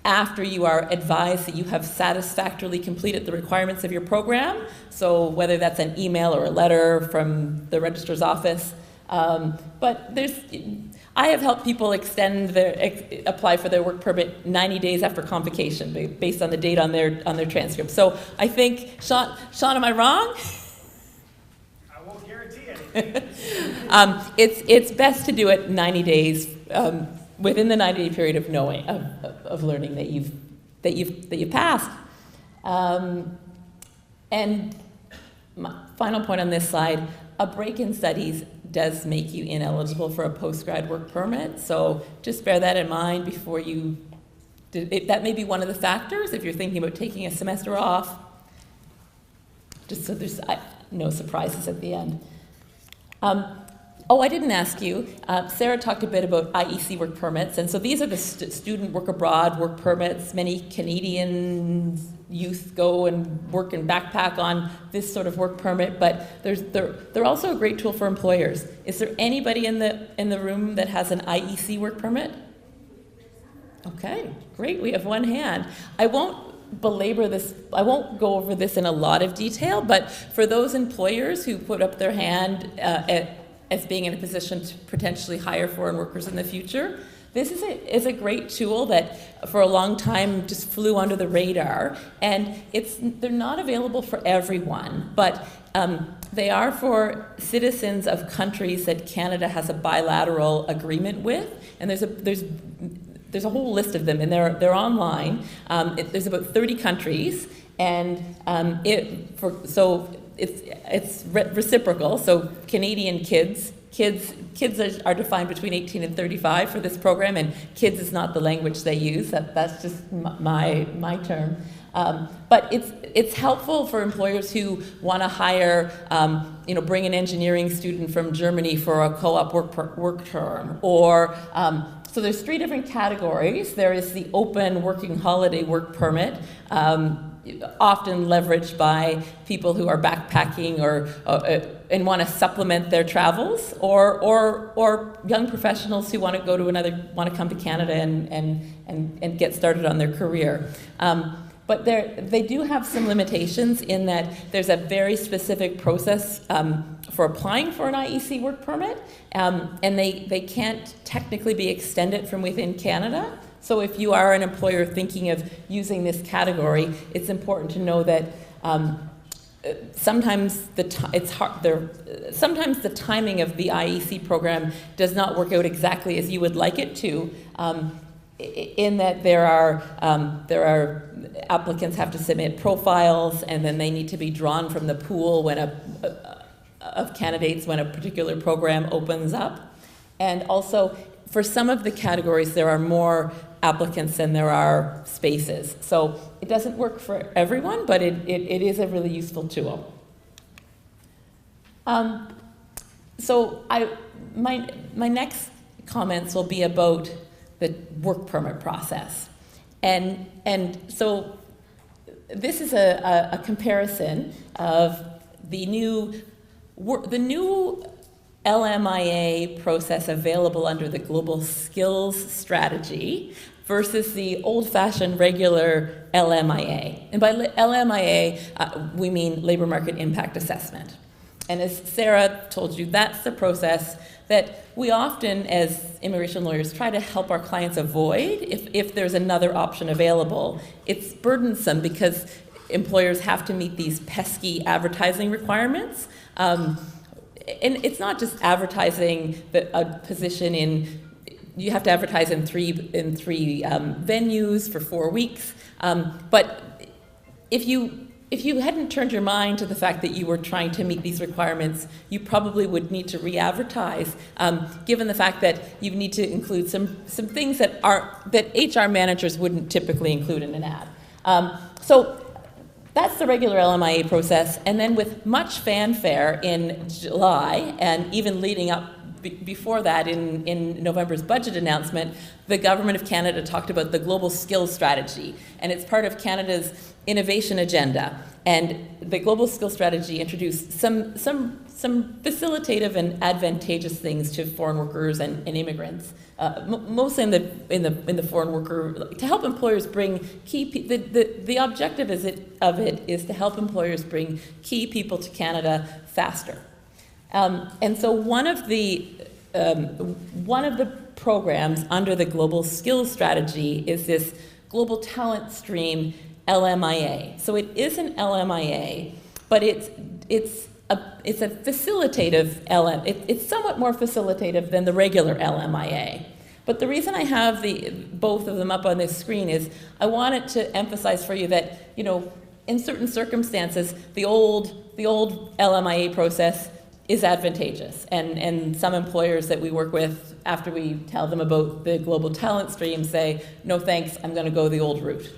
G: after you are advised that you have satisfactorily completed the requirements of your program, so whether that's an email or a letter from the registrar's office. But I have helped people apply for their work permit 90 days after convocation, based on the date on their transcript. So I think, Sean, am I wrong?
B: I won't guarantee anything.
G: It's best to do it 90 days within the 90-day period of knowing of learning that you've passed. And my final point on this slide: a break in studies does make you ineligible for a post-grad work permit, so just bear that in mind before you, that may be one of the factors if you're thinking about taking a semester off, just so there's no surprises at the end. I didn't ask you, Sarah talked a bit about IEC work permits, and so these are the student work abroad work permits. Many Canadian youth go and work and backpack on this sort of work permit, but they're also a great tool for employers. Is there anybody in the room that has an IEC work permit? Okay, great, we have one hand. I won't belabor this, I won't go over this in a lot of detail, but for those employers who put up their hand as being in a position to potentially hire foreign workers in the future. This is a great tool that for a long time just flew under the radar, and they're not available for everyone, but they are for citizens of countries that Canada has a bilateral agreement with, and there's a whole list of them, and they're online. There's about 30 countries, and it's reciprocal. So Canadian kids are defined between 18 and 35 for this program, and kids is not the language they use. That's just my term. But it's helpful for employers who want to hire, bring an engineering student from Germany for a co-op work term, or so there's 3 different categories. There is the open working holiday work permit, often leveraged by people who are backpacking and want to supplement their travels, or young professionals who want to come to Canada and get started on their career. But they do have some limitations in that there's a very specific process for applying for an IEC work permit, and they can't technically be extended from within Canada. So if you are an employer thinking of using this category, it's important to know that sometimes the timing of the IEC program does not work out exactly as you would like it to. In that there are applicants have to submit profiles, and then they need to be drawn from the pool of candidates when a particular program opens up. And also, for some of the categories, there are more applicants than there are spaces. So it doesn't work for everyone, but it is a really useful tool. So my next comments will be about the work permit process. And so this is a comparison of the new LMIA process available under the Global Skills Strategy versus the old-fashioned regular LMIA. And by LMIA, we mean Labor Market Impact Assessment. And as Sarah told you, that's the process that we often, as immigration lawyers, try to help our clients avoid if there's another option available. It's burdensome because employers have to meet these pesky advertising requirements. And it's not just advertising a position you have to advertise in three venues for 4 weeks. But if you hadn't turned your mind to the fact that you were trying to meet these requirements, you probably would need to re-advertise, given the fact that you need to include some things that HR managers wouldn't typically include in an ad. So that's the regular LMIA process, and then with much fanfare in July, and even leading up before that in November's budget announcement, the Government of Canada talked about the Global Skills Strategy, and it's part of Canada's innovation agenda. And the Global Skills Strategy introduced some facilitative and advantageous things to foreign workers and immigrants, mostly in the foreign worker, to help employers bring the objective of it is to help employers bring key people to Canada faster. And so one of the programs under the Global Skills Strategy is this Global Talent Stream LMIA. So it is an LMIA, but it's a facilitative it's somewhat more facilitative than the regular LMIA. But the reason I have both of them up on this screen is I wanted to emphasize for you that, in certain circumstances, the old LMIA process is advantageous. And some employers that we work with, after we tell them about the Global Talent Stream, say, no thanks, I'm going to go the old route.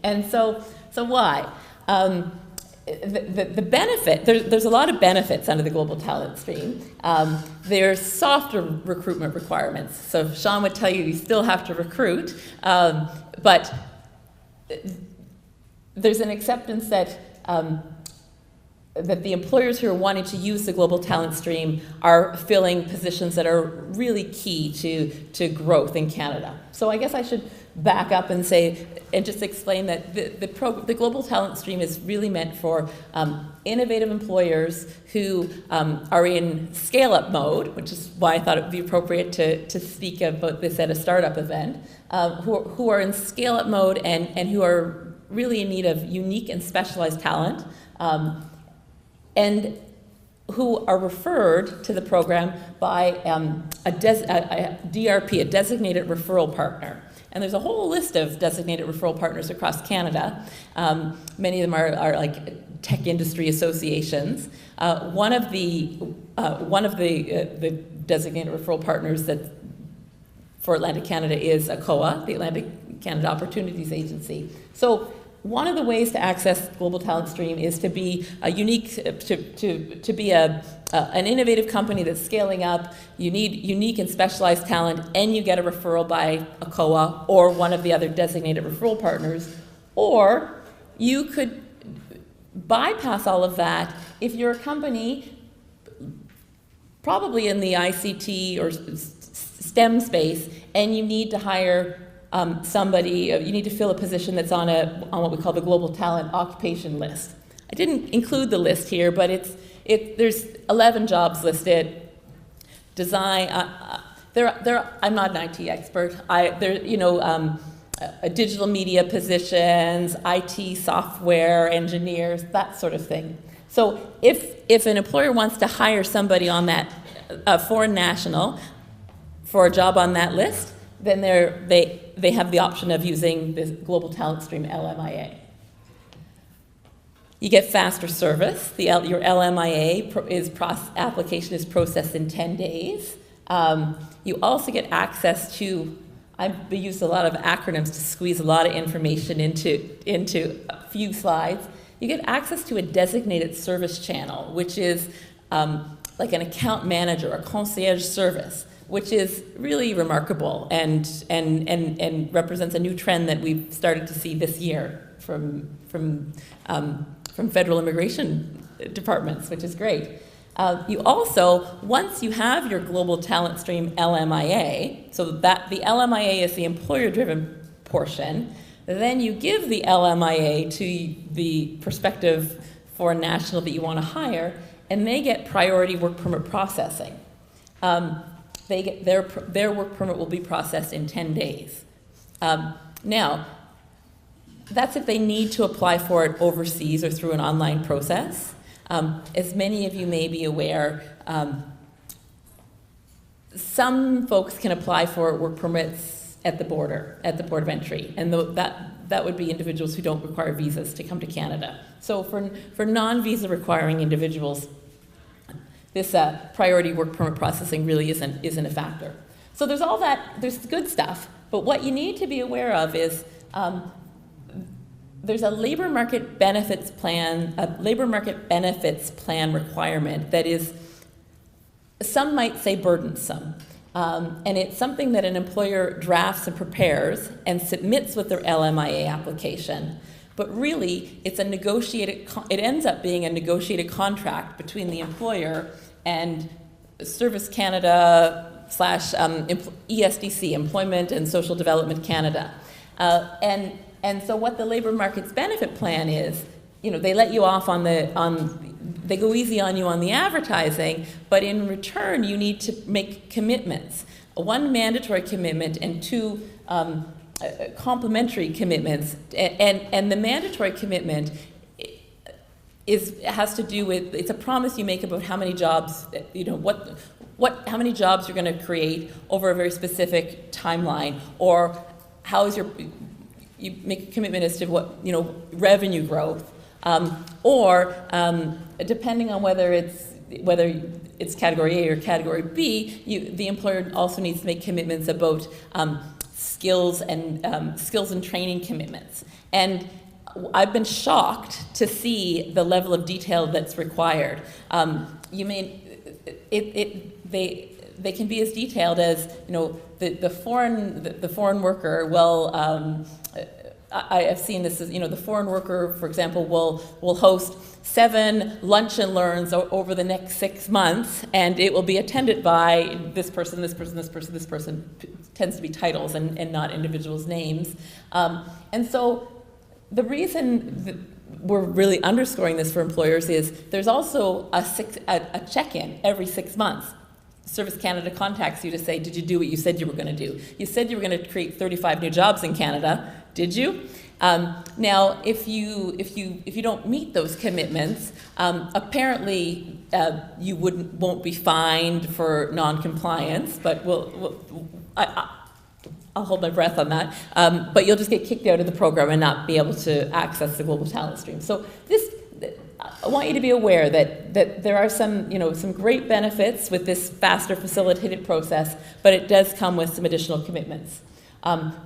G: And so why? The benefit, there's a lot of benefits under the Global Talent Stream. There's softer recruitment requirements. So Sean would tell you still have to recruit, but there's an acceptance that the employers who are wanting to use the Global Talent Stream are filling positions that are really key to growth in Canada. So I guess I should back up and say, and just explain that the Global Talent Stream is really meant for innovative employers who are in scale-up mode, which is why I thought it would be appropriate to speak about this at a startup event, who are in scale-up mode and who are really in need of unique and specialized talent, and who are referred to the program by a DRP, a designated referral partner. And there's a whole list of designated referral partners across Canada. Many of them are like tech industry associations. One of the designated referral partners that for Atlantic Canada is ACOA, the Atlantic Canada Opportunities Agency. So one of the ways to access Global Talent Stream is to be a unique, to be an innovative company that's scaling up. You need unique and specialized talent, and you get a referral by ACOA or one of the other designated referral partners. Or you could bypass all of that if you're a company probably in the ICT or STEM space, and you need to hire somebody, you need to fill a position that's on what we call the Global Talent Occupation List. I didn't include the list here, but there's 11 jobs listed. Design, I'm not an IT expert. Digital media positions, IT software engineers, that sort of thing. So if an employer wants to hire somebody on that, a foreign national, for a job on that list, then they have the option of using the Global Talent Stream LMIA. You get faster service. Your LMIA application is processed in 10 days. You also get access to, I've used a lot of acronyms to squeeze a lot of information into a few slides. You get access to a designated service channel, which is like an account manager, a concierge service, which is really remarkable and represents a new trend that we've started to see this year from federal immigration departments, which is great. You also, once you have your Global Talent Stream LMIA, so that the LMIA is the employer-driven portion, then you give the LMIA to the prospective foreign national that you want to hire, and they get priority work permit processing. Their work permit will be processed in 10 days. Now, that's if they need to apply for it overseas or through an online process. As many of you may be aware, some folks can apply for work permits at the border, at the port of entry, and that would be individuals who don't require visas to come to Canada. So for non-visa requiring individuals, this priority work permit processing really isn't a factor. So there's all that, there's good stuff, but what you need to be aware of is there's a labor market benefits plan requirement that is, some might say burdensome. And it's something that an employer drafts and prepares and submits with their LMIA application. But really, it's it ends up being a negotiated contract between the employer and Service Canada / ESDC, Employment and Social Development Canada. And so what the labor markets benefit plan is, they let you off they go easy on you on the advertising, but in return, you need to make commitments. One mandatory commitment and two complementary commitments. And the mandatory commitment has to do with, it's a promise you make about how many jobs, how many jobs you're going to create over a very specific timeline, or you make a commitment as to what, revenue growth, or depending on whether it's category A or category B, the employer also needs to make commitments about skills and training commitments. And I've been shocked to see the level of detail that's required. They can be as detailed as, the foreign worker, I have seen this as, the foreign worker, for example, will host 7 lunch and learns over the next 6 months, and it will be attended by this person, this person, this person, this person. Tends to be titles and not individuals' names. And so the reason that we're really underscoring this for employers is there's also a check-in every 6 months. Service Canada contacts you to say, did you do what you said you were going to do? You said you were going to create 35 new jobs in Canada. Did you? Now, if you don't meet those commitments, apparently you won't be fined for non-compliance, but I'll hold my breath on that. But you'll just get kicked out of the program and not be able to access the global talent stream. So I want you to be aware that there are some great benefits with this faster facilitated process, but it does come with some additional commitments.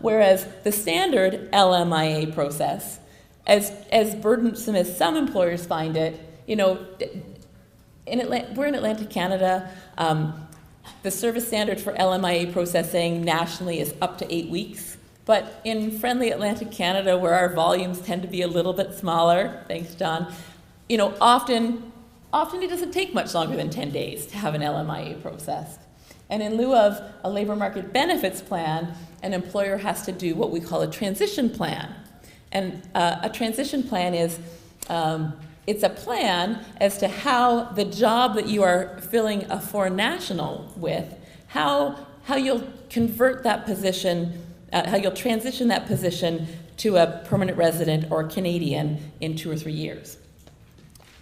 G: Whereas the standard LMIA process, as burdensome as some employers find it, we're in Atlantic Canada. The service standard for LMIA processing nationally is up to 8 weeks. But in friendly Atlantic Canada, where our volumes tend to be a little bit smaller, thanks, John, often it doesn't take much longer than 10 days to have an LMIA processed. And in lieu of a labor market benefits plan, an employer has to do what we call a transition plan. And a transition plan is, it's a plan as to how the job that you are filling a foreign national with, how you'll convert that position, how you'll transition that position to a permanent resident or a Canadian in 2 or 3 years.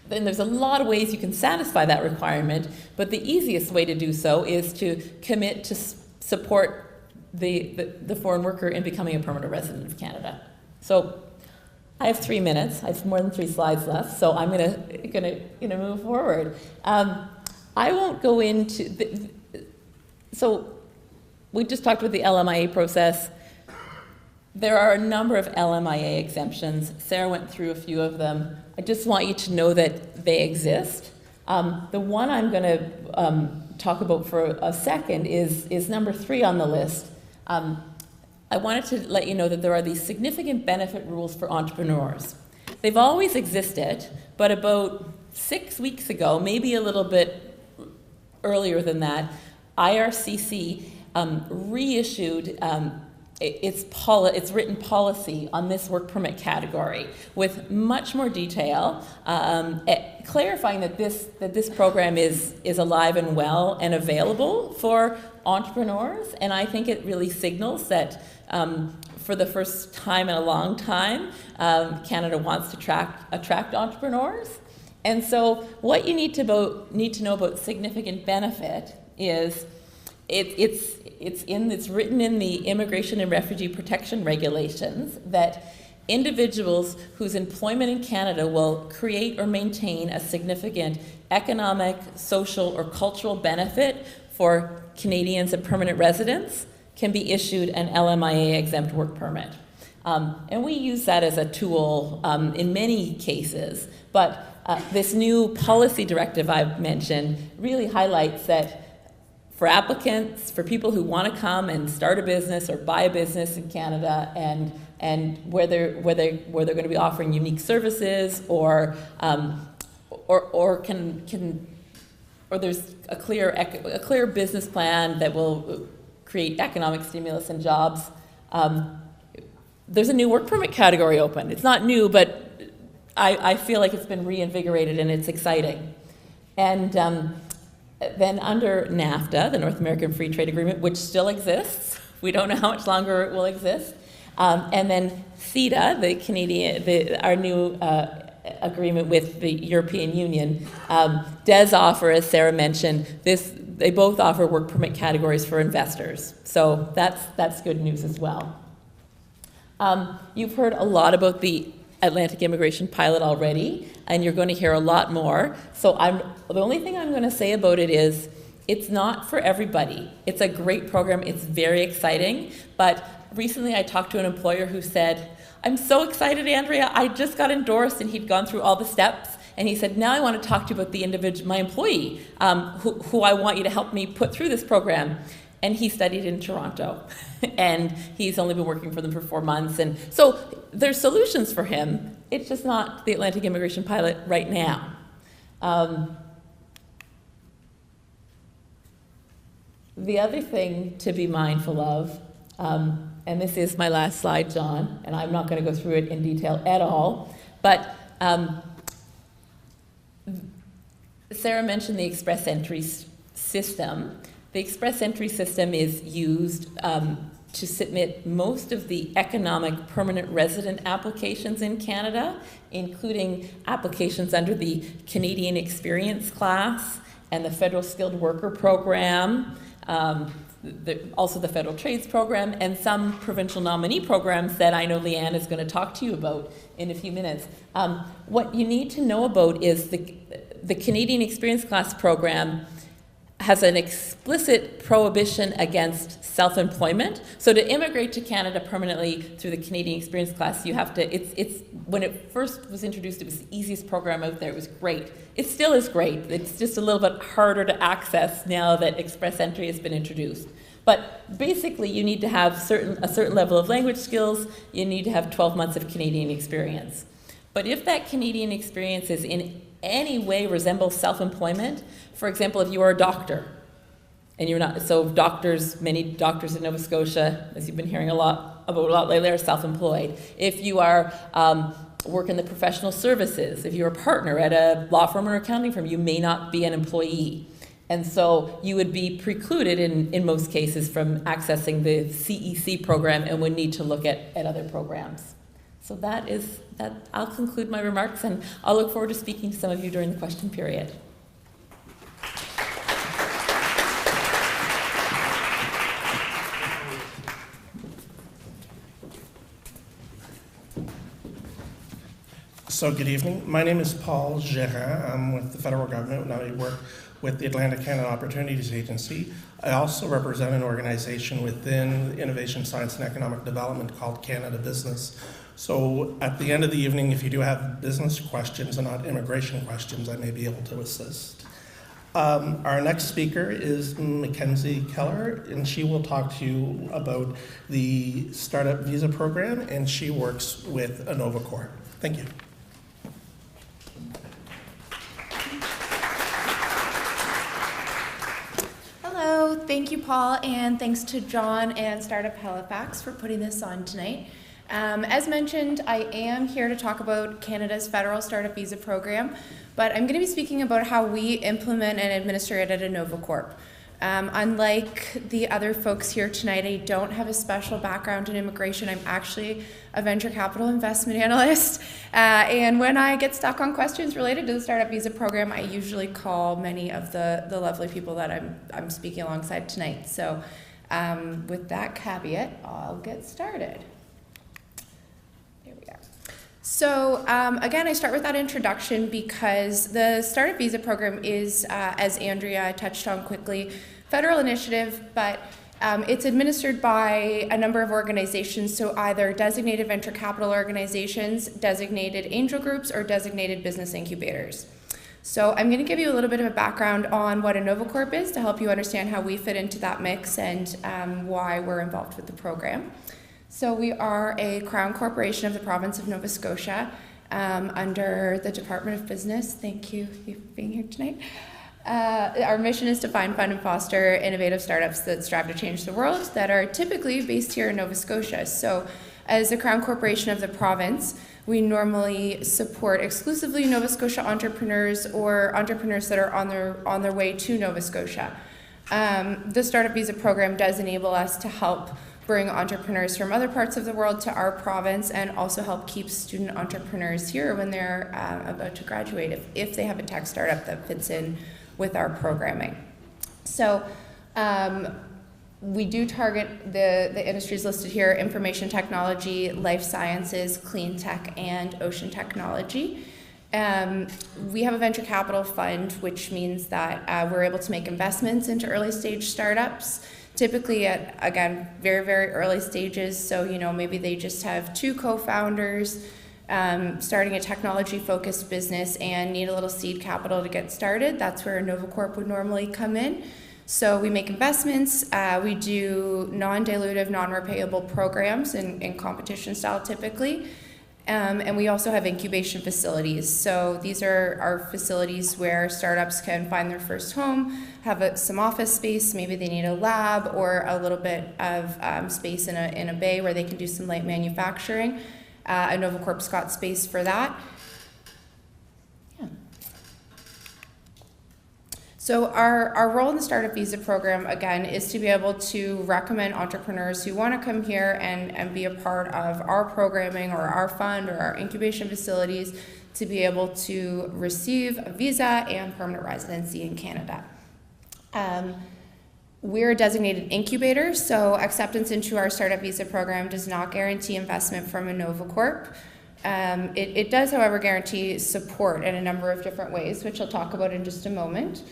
G: Then there's a lot of ways you can satisfy that requirement, but the easiest way to do so is to commit to support the foreign worker in becoming a permanent resident of Canada. So I have 3 minutes. I have more than 3 slides left, so I'm gonna move forward. I won't go into so we just talked about the LMIA process. There are a number of LMIA exemptions. Sarah went through a few of them. I just want you to know that they exist. The one I'm going to talk about for a second is number 3 on the list. I wanted to let you know that there are these significant benefit rules for entrepreneurs. They've always existed, but about 6 weeks ago, maybe a little bit earlier than that, IRCC reissued its written policy on this work permit category with much more detail, clarifying that this program is alive and well and available for entrepreneurs. And I think it really signals that for the first time in a long time, Canada wants to attract entrepreneurs. And so what you need to know about significant benefit is it's written in the Immigration and Refugee Protection Regulations that individuals whose employment in Canada will create or maintain a significant economic, social, or cultural benefit for Canadians and permanent residents can be issued an LMIA exempt work permit. And we use that as a tool in many cases, but this new policy directive I've mentioned really highlights that for applicants, for people who want to come and start a business or buy a business in Canada, and where they're going to be offering unique services, or there's a clear business plan that will create economic stimulus and jobs. There's a new work permit category open. It's not new, but I feel like it's been reinvigorated and it's exciting. And then under NAFTA, the North American Free Trade Agreement, which still exists, we don't know how much longer it will exist, and then CETA, our new agreement with the European Union, does offer, as Sarah mentioned, they both offer work permit categories for investors. So that's good news as well. You've heard a lot about the Atlantic Immigration Pilot already, and you're going to hear a lot more. So the only thing I'm going to say about it is it's not for everybody. It's a great program. It's very exciting. But recently I talked to an employer who said, I'm so excited, Andrea. I just got endorsed, and he'd gone through all the steps. And he said, now I want to talk to you about the individual, my employee, who I want you to help me put through this program. and he studied in Toronto, and he's only been working for them for 4 months. And so there's solutions for him. It's just not the Atlantic Immigration Pilot right now. The other thing to be mindful of, and this is my last slide, John, and I'm not going to go through it in detail at all, but Sarah mentioned the express entry system. The express entry system is used to submit most of the economic permanent resident applications in Canada, including applications under the Canadian Experience Class and the Federal Skilled Worker Program, also the Federal Trades Program, and some provincial nominee programs that I know Leanne is going to talk to you about in a few minutes. What you need to know about is the Canadian Experience Class program has an explicit prohibition against self-employment. So to immigrate to Canada permanently through the Canadian Experience Class, you have to, when it first was introduced, it was the easiest program out there. It was great. It still is great. It's just a little bit harder to access now that express entry has been introduced. But basically, you need to have a certain level of language skills. You need to have 12 months of Canadian experience. But if that Canadian experience is in any way resembles self-employment, for example, if you are a doctor, and you're not, so many doctors in Nova Scotia, as you've been hearing a lot lately, are self-employed. If you are work in the professional services, if you're a partner at a law firm or accounting firm, you may not be an employee. And so you would be precluded in most cases from accessing the CEC program and would need to look at other programs. So that. I'll conclude my remarks, and I'll look forward to speaking to some of you during the question period.
H: So good evening. My name is Paul Gérin. I'm with the federal government, and I work with the Atlantic Canada Opportunities Agency. I also represent an organization within Innovation, Science, and Economic Development called Canada Business. So at the end of the evening, if you do have business questions and not immigration questions, I may be able to assist. Our next speaker is Mackenzie Keller, and she will talk to you about the Startup Visa Program, and she works with InnovaCorp. Thank you.
I: Hello, thank you, Paul, and thanks to John and Startup Halifax for putting this on tonight. As mentioned, I am here to talk about Canada's federal Startup Visa Program, but I'm going to be speaking about how we implement and administer it at InnovaCorp. Unlike the other folks here tonight, I don't have a special background in immigration. I'm actually a venture capital investment analyst. And when I get stuck on questions related to the Startup Visa Program, I usually call many of the lovely people that I'm speaking alongside tonight. So with that caveat, I'll get started. So again, I start with that introduction because the Startup Visa Program is, as Andrea touched on quickly, federal initiative, but it's administered by a number of organizations, so either designated venture capital organizations, designated angel groups, or designated business incubators. So I'm going to give you a little bit of a background on what InnovaCorp is to help you understand how we fit into that mix and why we're involved with the program. So we are a Crown Corporation of the province of Nova Scotia under the Department of Business. Thank you for being here tonight. Our mission is to find, fund, and foster innovative startups that strive to change the world that are typically based here in Nova Scotia. So as a Crown Corporation of the province, we normally support exclusively Nova Scotia entrepreneurs or entrepreneurs that are on their way to Nova Scotia. The Startup Visa Program does enable us to help bring entrepreneurs from other parts of the world to our province and also help keep student entrepreneurs here when they're about to graduate if they have a tech startup that fits in with our programming. So we do target the industries listed here: information technology, life sciences, clean tech, and ocean technology. We have a venture capital fund, which means that we're able to make investments into early stage startups, typically at, again, very, very early stages. So, maybe they just have 2 co-founders starting a technology-focused business and need a little seed capital to get started. That's where InnovaCorp would normally come in. So we make investments, we do non-dilutive, non-repayable programs in competition style typically, and we also have incubation facilities. So these are our facilities where startups can find their first home, have some office space, maybe they need a lab or a little bit of space in a bay where they can do some light manufacturing. NovaCorp's got space for that. So our role in the Startup Visa program, again, is to be able to recommend entrepreneurs who want to come here and be a part of our programming or our fund or our incubation facilities to be able to receive a visa and permanent residency in Canada. We're a designated incubator, so acceptance into our Startup Visa program does not guarantee investment from a NovaCorp. It does, however, guarantee support in a number of different ways, which I'll talk about in just a moment.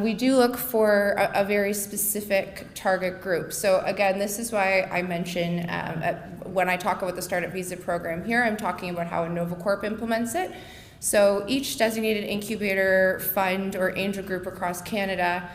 I: We do look for a very specific target group. So again, this is why I mention when I talk about the Startup Visa program here, I'm talking about how a NovaCorp implements it. So each designated incubator, fund, or angel group across Canada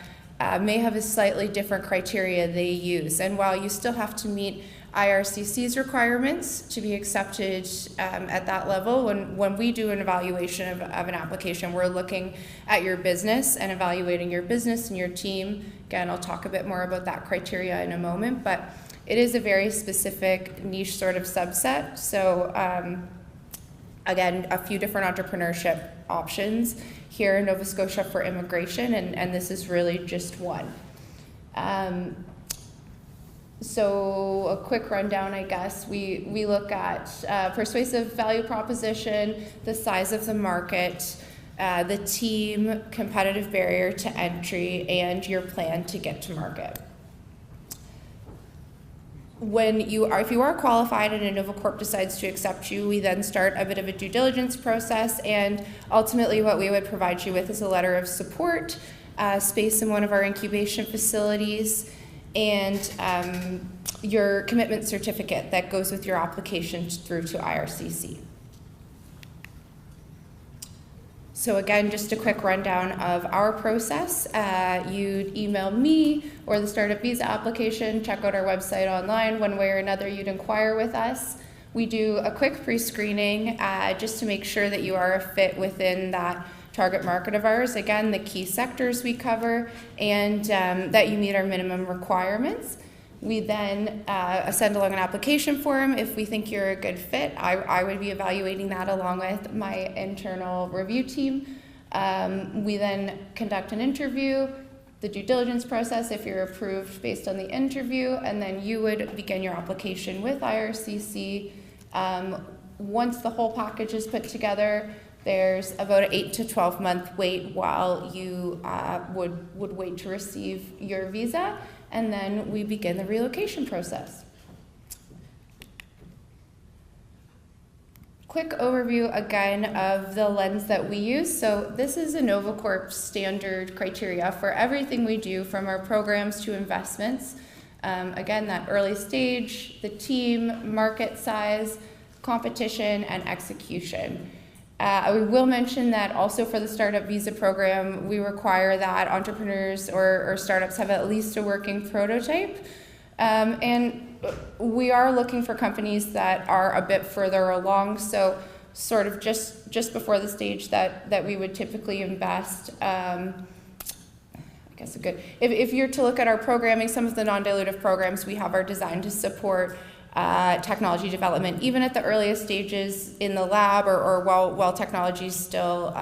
I: may have a slightly different criteria they use. And while you still have to meet IRCC's requirements to be accepted at that level, when we do an evaluation of an application, we're looking at your business and evaluating your business and your team. Again, I'll talk a bit more about that criteria in a moment, but it is a very specific niche sort of subset. So again, a few different entrepreneurship options here in Nova Scotia for immigration, and this is really just one. So a quick rundown, I guess. We look at persuasive value proposition, the size of the market, the team, competitive barrier to entry, and your plan to get to market. If you are qualified and a NovaCorp decides to accept you, we then start a bit of a due diligence process, and ultimately what we would provide you with is a letter of support, space in one of our incubation facilities, and your commitment certificate that goes with your application through to IRCC. So again, just a quick rundown of our process. You'd email me or the Startup Visa application, check out our website online. One way or another, you'd inquire with us. We do a quick pre-screening just to make sure that you are a fit within that target market of ours. Again, the key sectors we cover, and that you meet our minimum requirements. We then send along an application form. If we think you're a good fit, I would be evaluating that along with my internal review team. We then conduct an interview, the due diligence process if you're approved based on the interview, and then you would begin your application with IRCC. Once the whole package is put together, there's about an 8 to 12 month wait while you would wait to receive your visa, and then we begin the relocation process. Quick overview again of the lens that we use. So this is a NovaCorp standard criteria for everything we do, from our programs to investments. Again, that early stage, the team, market size, competition, and execution. We will mention that also for the Startup Visa program, we require that entrepreneurs or startups have at least a working prototype. And we are looking for companies that are a bit further along, so sort of just before the stage that we would typically invest. I guess if you're to look at our programming, some of the non-dilutive programs we have are designed to support technology development, even at the earliest stages in the lab or while technology is still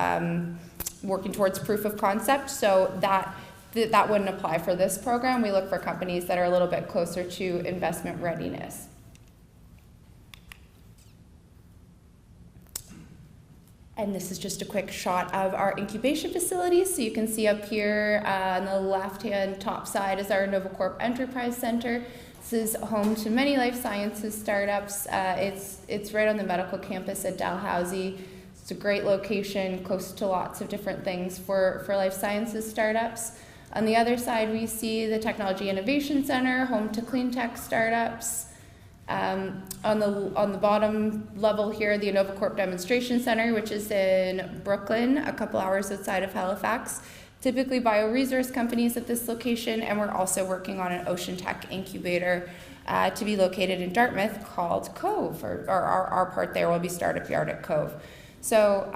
I: working towards proof of concept. So that wouldn't apply for this program. We look for companies that are a little bit closer to investment readiness. And this is just a quick shot of our incubation facilities. So you can see up here on the left-hand top side is our NovaCorp Enterprise Center. This is home to many life sciences startups. It's right on the medical campus at Dalhousie. It's a great location, close to lots of different things for life sciences startups. On the other side, we see the Technology Innovation Center, home to clean tech startups. On the bottom level here, the NovaCorp Demonstration Center, which is in Brooklyn, a couple hours outside of Halifax. typically bioresource companies at this location, and we're also working on an ocean tech incubator to be located in Dartmouth called Cove, or our part there will be Startup Yard at Cove. So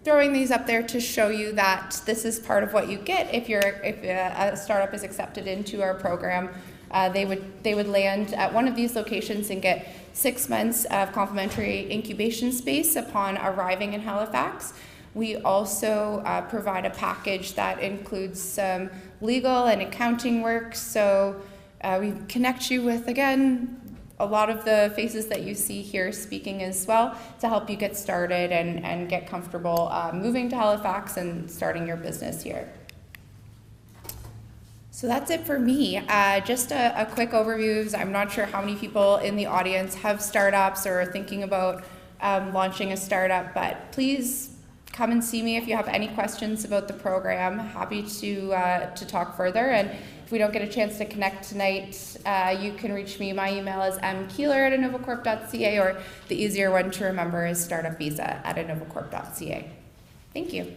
I: throwing these up there to show you that this is part of what you get if a startup is accepted into our program. They would land at one of these locations and get 6 months of complimentary incubation space upon arriving in Halifax. We also provide a package that includes some legal and accounting work. So we connect you with, again, a lot of the faces that you see here speaking as well to help you get started and get comfortable moving to Halifax and starting your business here. So that's it for me. Just a quick overview, because I'm not sure how many people in the audience have startups or are thinking about launching a startup, but please come and see me if you have any questions about the program. Happy to talk further. And if we don't get a chance to connect tonight, you can reach me. My email is mkeeler@innovacorp.ca, or the easier one to remember is startupvisa@innovacorp.ca. Thank you.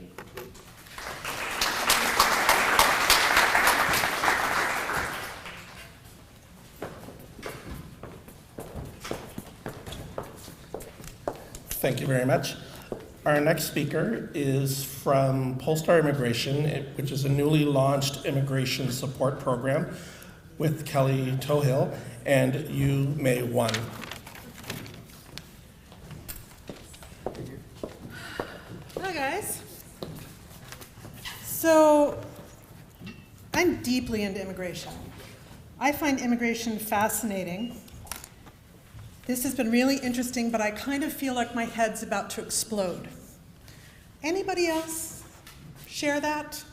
H: Thank you very much. Our next speaker is from Polestar Immigration, which is a newly launched immigration support program with Kelly Tohill, and you may one.
J: Hi guys. So I'm deeply into immigration. I find immigration fascinating. This has been really interesting, but I kind of feel like my head's about to explode. Anybody else share that?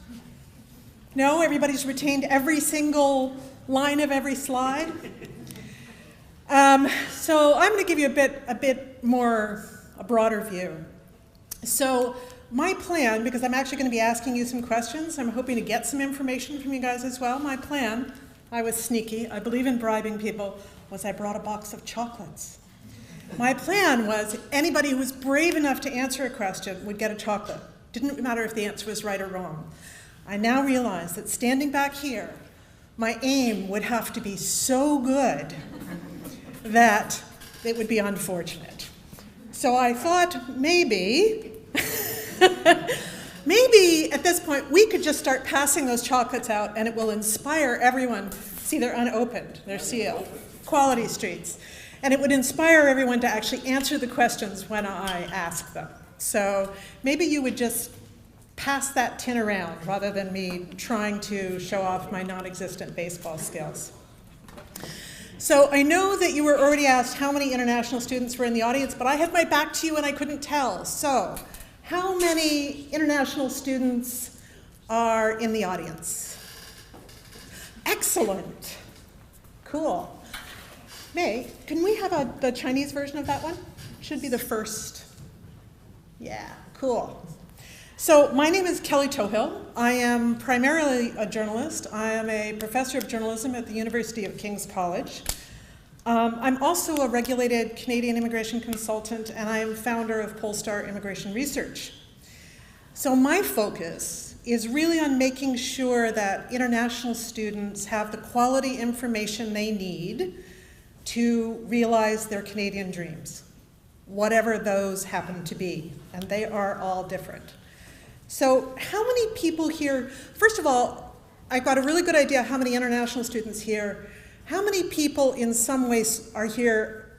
J: No? Everybody's retained every single line of every slide? So I'm going to give you a bit more, a broader view. So my plan, because I'm actually going to be asking you some questions, I'm hoping to get some information from you guys as well. My plan, I was sneaky, I believe in bribing people, was I brought a box of chocolates. My plan was anybody who was brave enough to answer a question would get a chocolate. Didn't matter if the answer was right or wrong. I now realize that standing back here, my aim would have to be so good that it would be unfortunate. So I thought maybe at this point we could just start passing those chocolates out and it will inspire everyone. See, they're unopened, they're sealed. Quality Streets. And it would inspire everyone to actually answer the questions when I ask them. So maybe you would just pass that tin around rather than me trying to show off my non-existent baseball skills. So I know that you were already asked how many international students were in the audience, but I had my back to you and I couldn't tell. So how many international students are in the audience? Excellent. Cool. May, can we have the Chinese version of that one? Should be the first. Yeah, cool. So my name is Kelly Tohill. I am primarily a journalist. I am a professor of journalism at the University of King's College. I'm also a regulated Canadian immigration consultant, and I am founder of Polestar Immigration Research. So my focus is really on making sure that international students have the quality information they need to realize their Canadian dreams, whatever those happen to be, and they are all different. So how many people here, first of all, I've got a really good idea how many international students here, how many people in some ways are here,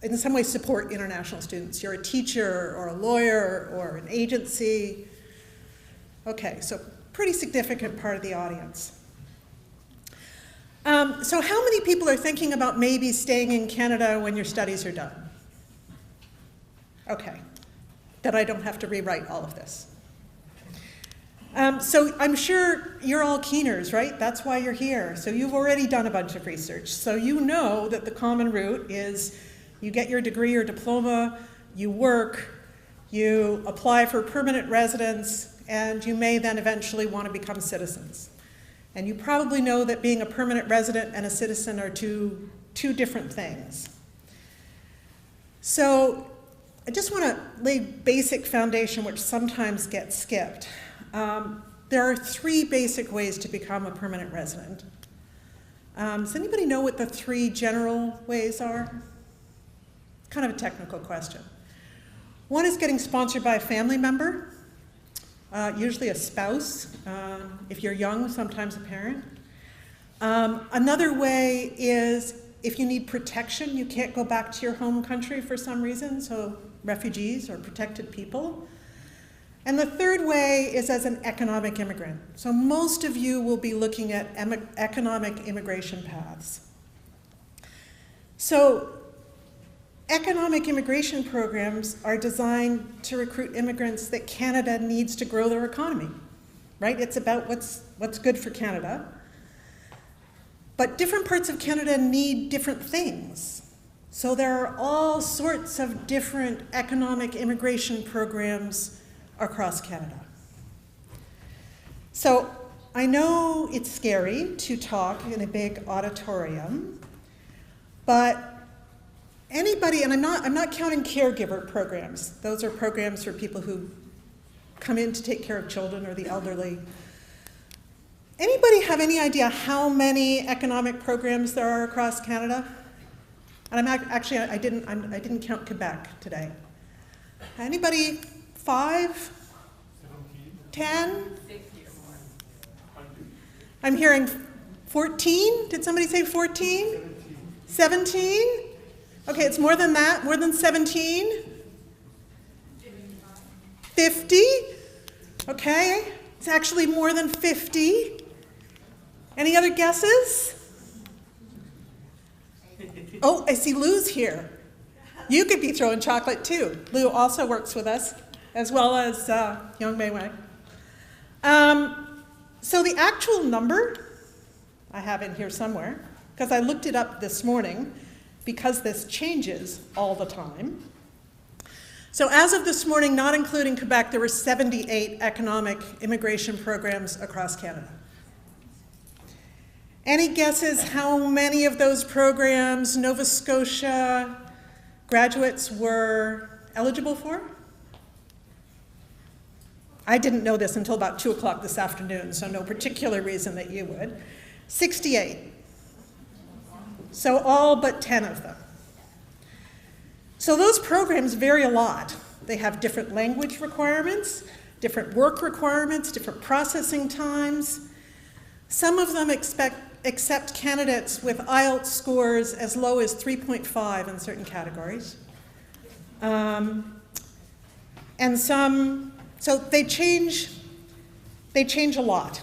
J: in some way support international students? You're a teacher or a lawyer or an agency. Okay, so pretty significant part of the audience. So how many people are thinking about maybe staying in Canada when your studies are done? Okay, that I don't have to rewrite all of this. So I'm sure you're all keeners, right? That's why you're here. So you've already done a bunch of research. So you know that the common route is you get your degree or diploma, you work, you apply for permanent residence, and you may then eventually want to become citizens. And you probably know that being a permanent resident and a citizen are two different things. So I just want to lay basic foundation, which sometimes gets skipped. there are 3 basic ways to become a permanent resident. Does anybody know what the 3 general ways are? Kind of a technical question. One is getting sponsored by a family member, usually a spouse. If you're young, sometimes a parent. Another way is if you need protection, you can't go back to your home country for some reason, so refugees or protected people. And the third way is as an economic immigrant. So most of you will be looking at economic immigration paths. So economic immigration programs are designed to recruit immigrants that Canada needs to grow their economy, right? It's about what's good for Canada. But different parts of Canada need different things. So there are all sorts of different economic immigration programs across Canada. So I know it's scary to talk in a big auditorium, but anybody, and I'm not counting caregiver programs. Those are programs for people who come in to take care of children or the elderly. Anybody have any idea how many economic programs there are across Canada? And I didn't count Quebec today. Anybody? 5? 10? I'm hearing 14. Did somebody say 14? 17? Okay, it's more than that, more than 17? 50? Okay, it's actually more than 50. Any other guesses? Oh, I see Lou's here. You could be throwing chocolate too. Lou also works with us, as well as Young Mei Wei. So the actual number, I have in here somewhere, because I looked it up this morning, because this changes all the time. So as of this morning, not including Quebec, there were 78 economic immigration programs across Canada. Any guesses how many of those programs Nova Scotia graduates were eligible for? I didn't know this until about 2 o'clock this afternoon, so no particular reason that you would. 68. So all but 10 of them. So those programs vary a lot. They have different language requirements, different work requirements, different processing times. Some of them accept candidates with IELTS scores as low as 3.5 in certain categories. And some, so they change a lot.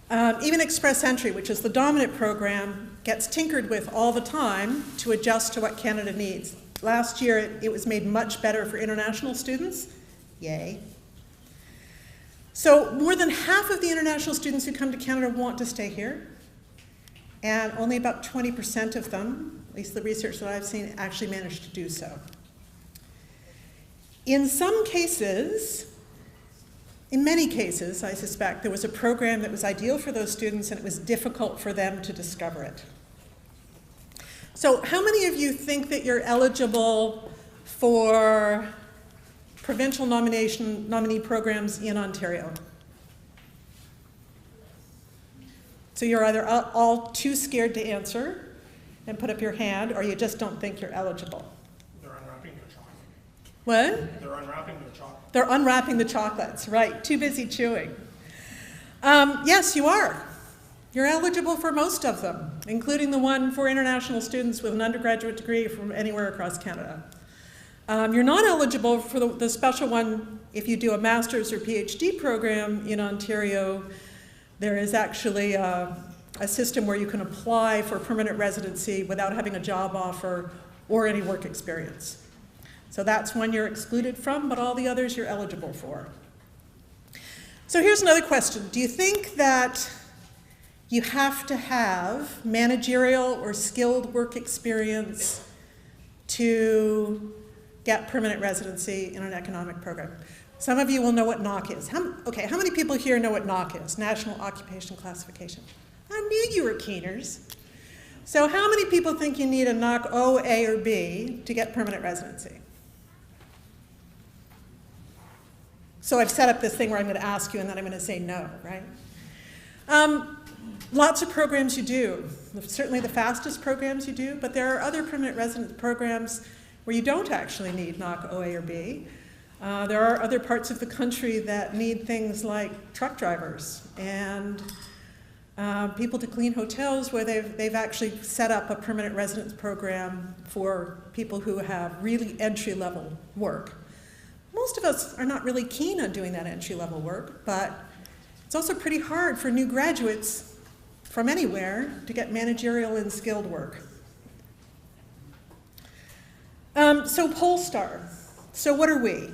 J: Even Express Entry, which is the dominant program, gets tinkered with all the time to adjust to what Canada needs. Last year, it was made much better for international students. Yay. So more than half of the international students who come to Canada want to stay here, and only about 20% of them, at least the research that I've seen, actually manage to do so. In some cases, in many cases, I suspect, there was a program that was ideal for those students and it was difficult for them to discover it. So how many of you think that you're eligible for provincial nominee programs in Ontario? So you're either all too scared to answer and put up your hand, or you just don't think you're eligible.
H: They're unwrapping their chocolate.
J: What?
H: They're unwrapping their chocolate.
J: They're unwrapping the chocolates, right. Too busy chewing. Yes, you are. You're eligible for most of them, including the one for international students with an undergraduate degree from anywhere across Canada. You're not eligible for the special one if you do a master's or PhD program in Ontario. There is actually a system where you can apply for permanent residency without having a job offer or any work experience. So that's one you're excluded from, but all the others you're eligible for. So here's another question. Do you think that you have to have managerial or skilled work experience to get permanent residency in an economic program? Some of you will know what NOC is. How many people here know what NOC is? National Occupation Classification. I knew you were keeners. So how many people think you need a NOC O, A, or B to get permanent residency? So I've set up this thing where I'm going to ask you and then I'm going to say no, right? Lots of programs you do, certainly the fastest programs you do, but there are other permanent resident programs where you don't actually need NOC OA or B. There are other parts of the country that need things like truck drivers and people to clean hotels where they've actually set up a permanent residence program for people who have really entry-level work. Most of us are not really keen on doing that entry-level work, but it's also pretty hard for new graduates from anywhere to get managerial and skilled work. So Polestar. So what are we?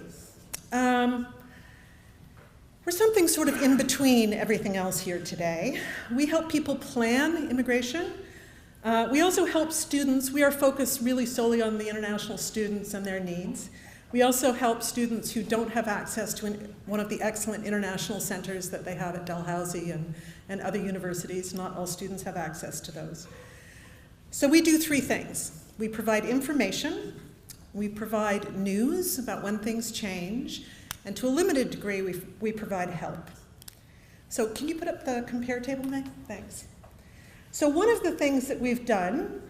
J: We're something sort of in between everything else here today. We help people plan immigration. We also help students. We are focused really solely on the international students and their needs. We also help students who don't have access to one of the excellent international centers that they have at Dalhousie and other universities. Not all students have access to those. So we do three things. We provide information, we provide news about when things change, and to a limited degree, we provide help. So can you put up the compare table, Meg? Thanks. So one of the things that we've done,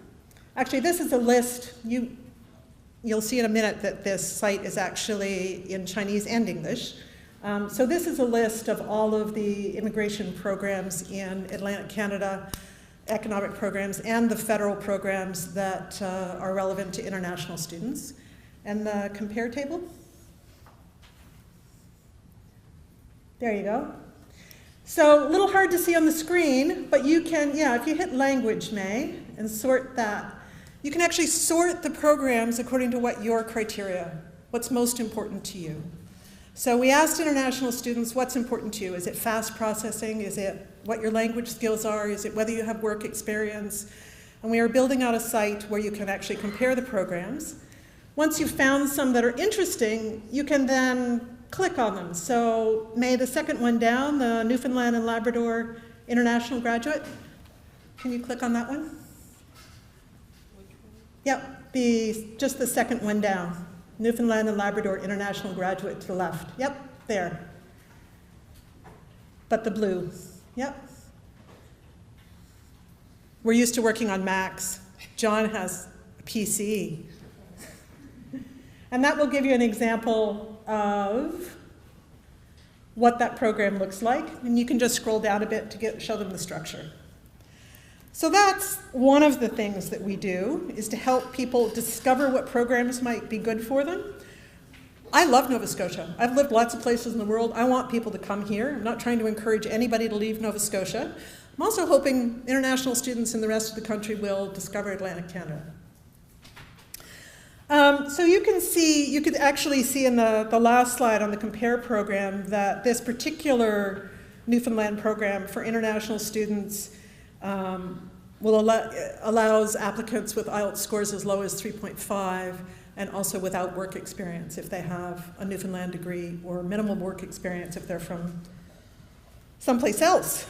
J: actually this is a list, you'll see in a minute that this site is actually in Chinese and English. So this is a list of all of the immigration programs in Atlantic Canada, economic programs, and the federal programs that are relevant to international students. And the compare table? There you go. So a little hard to see on the screen, but you can, yeah, if you hit language, May, and sort that, you can actually sort the programs according to what your criteria, what's most important to you. So we asked international students, what's important to you? Is it fast processing? Is it what your language skills are? Is it whether you have work experience? And we are building out a site where you can actually compare the programs. Once you've found some that are interesting, you can then click on them. So May, the second one down, the Newfoundland and Labrador International Graduate. Can you click on that one? Yep, just the second one down. Newfoundland and Labrador International Graduate to the left. Yep, there. But the blue. Yep. We're used to working on Macs. John has a PC. And that will give you an example of what that program looks like. And you can just scroll down a bit to show them the structure. So that's one of the things that we do, is to help people discover what programs might be good for them. I love Nova Scotia. I've lived lots of places in the world. I want people to come here. I'm not trying to encourage anybody to leave Nova Scotia. I'm also hoping international students in the rest of the country will discover Atlantic Canada. So you could actually see in the last slide on the compare program that this particular Newfoundland program for international students allows applicants with IELTS scores as low as 3.5 and also without work experience if they have a Newfoundland degree or minimum work experience if they're from someplace else.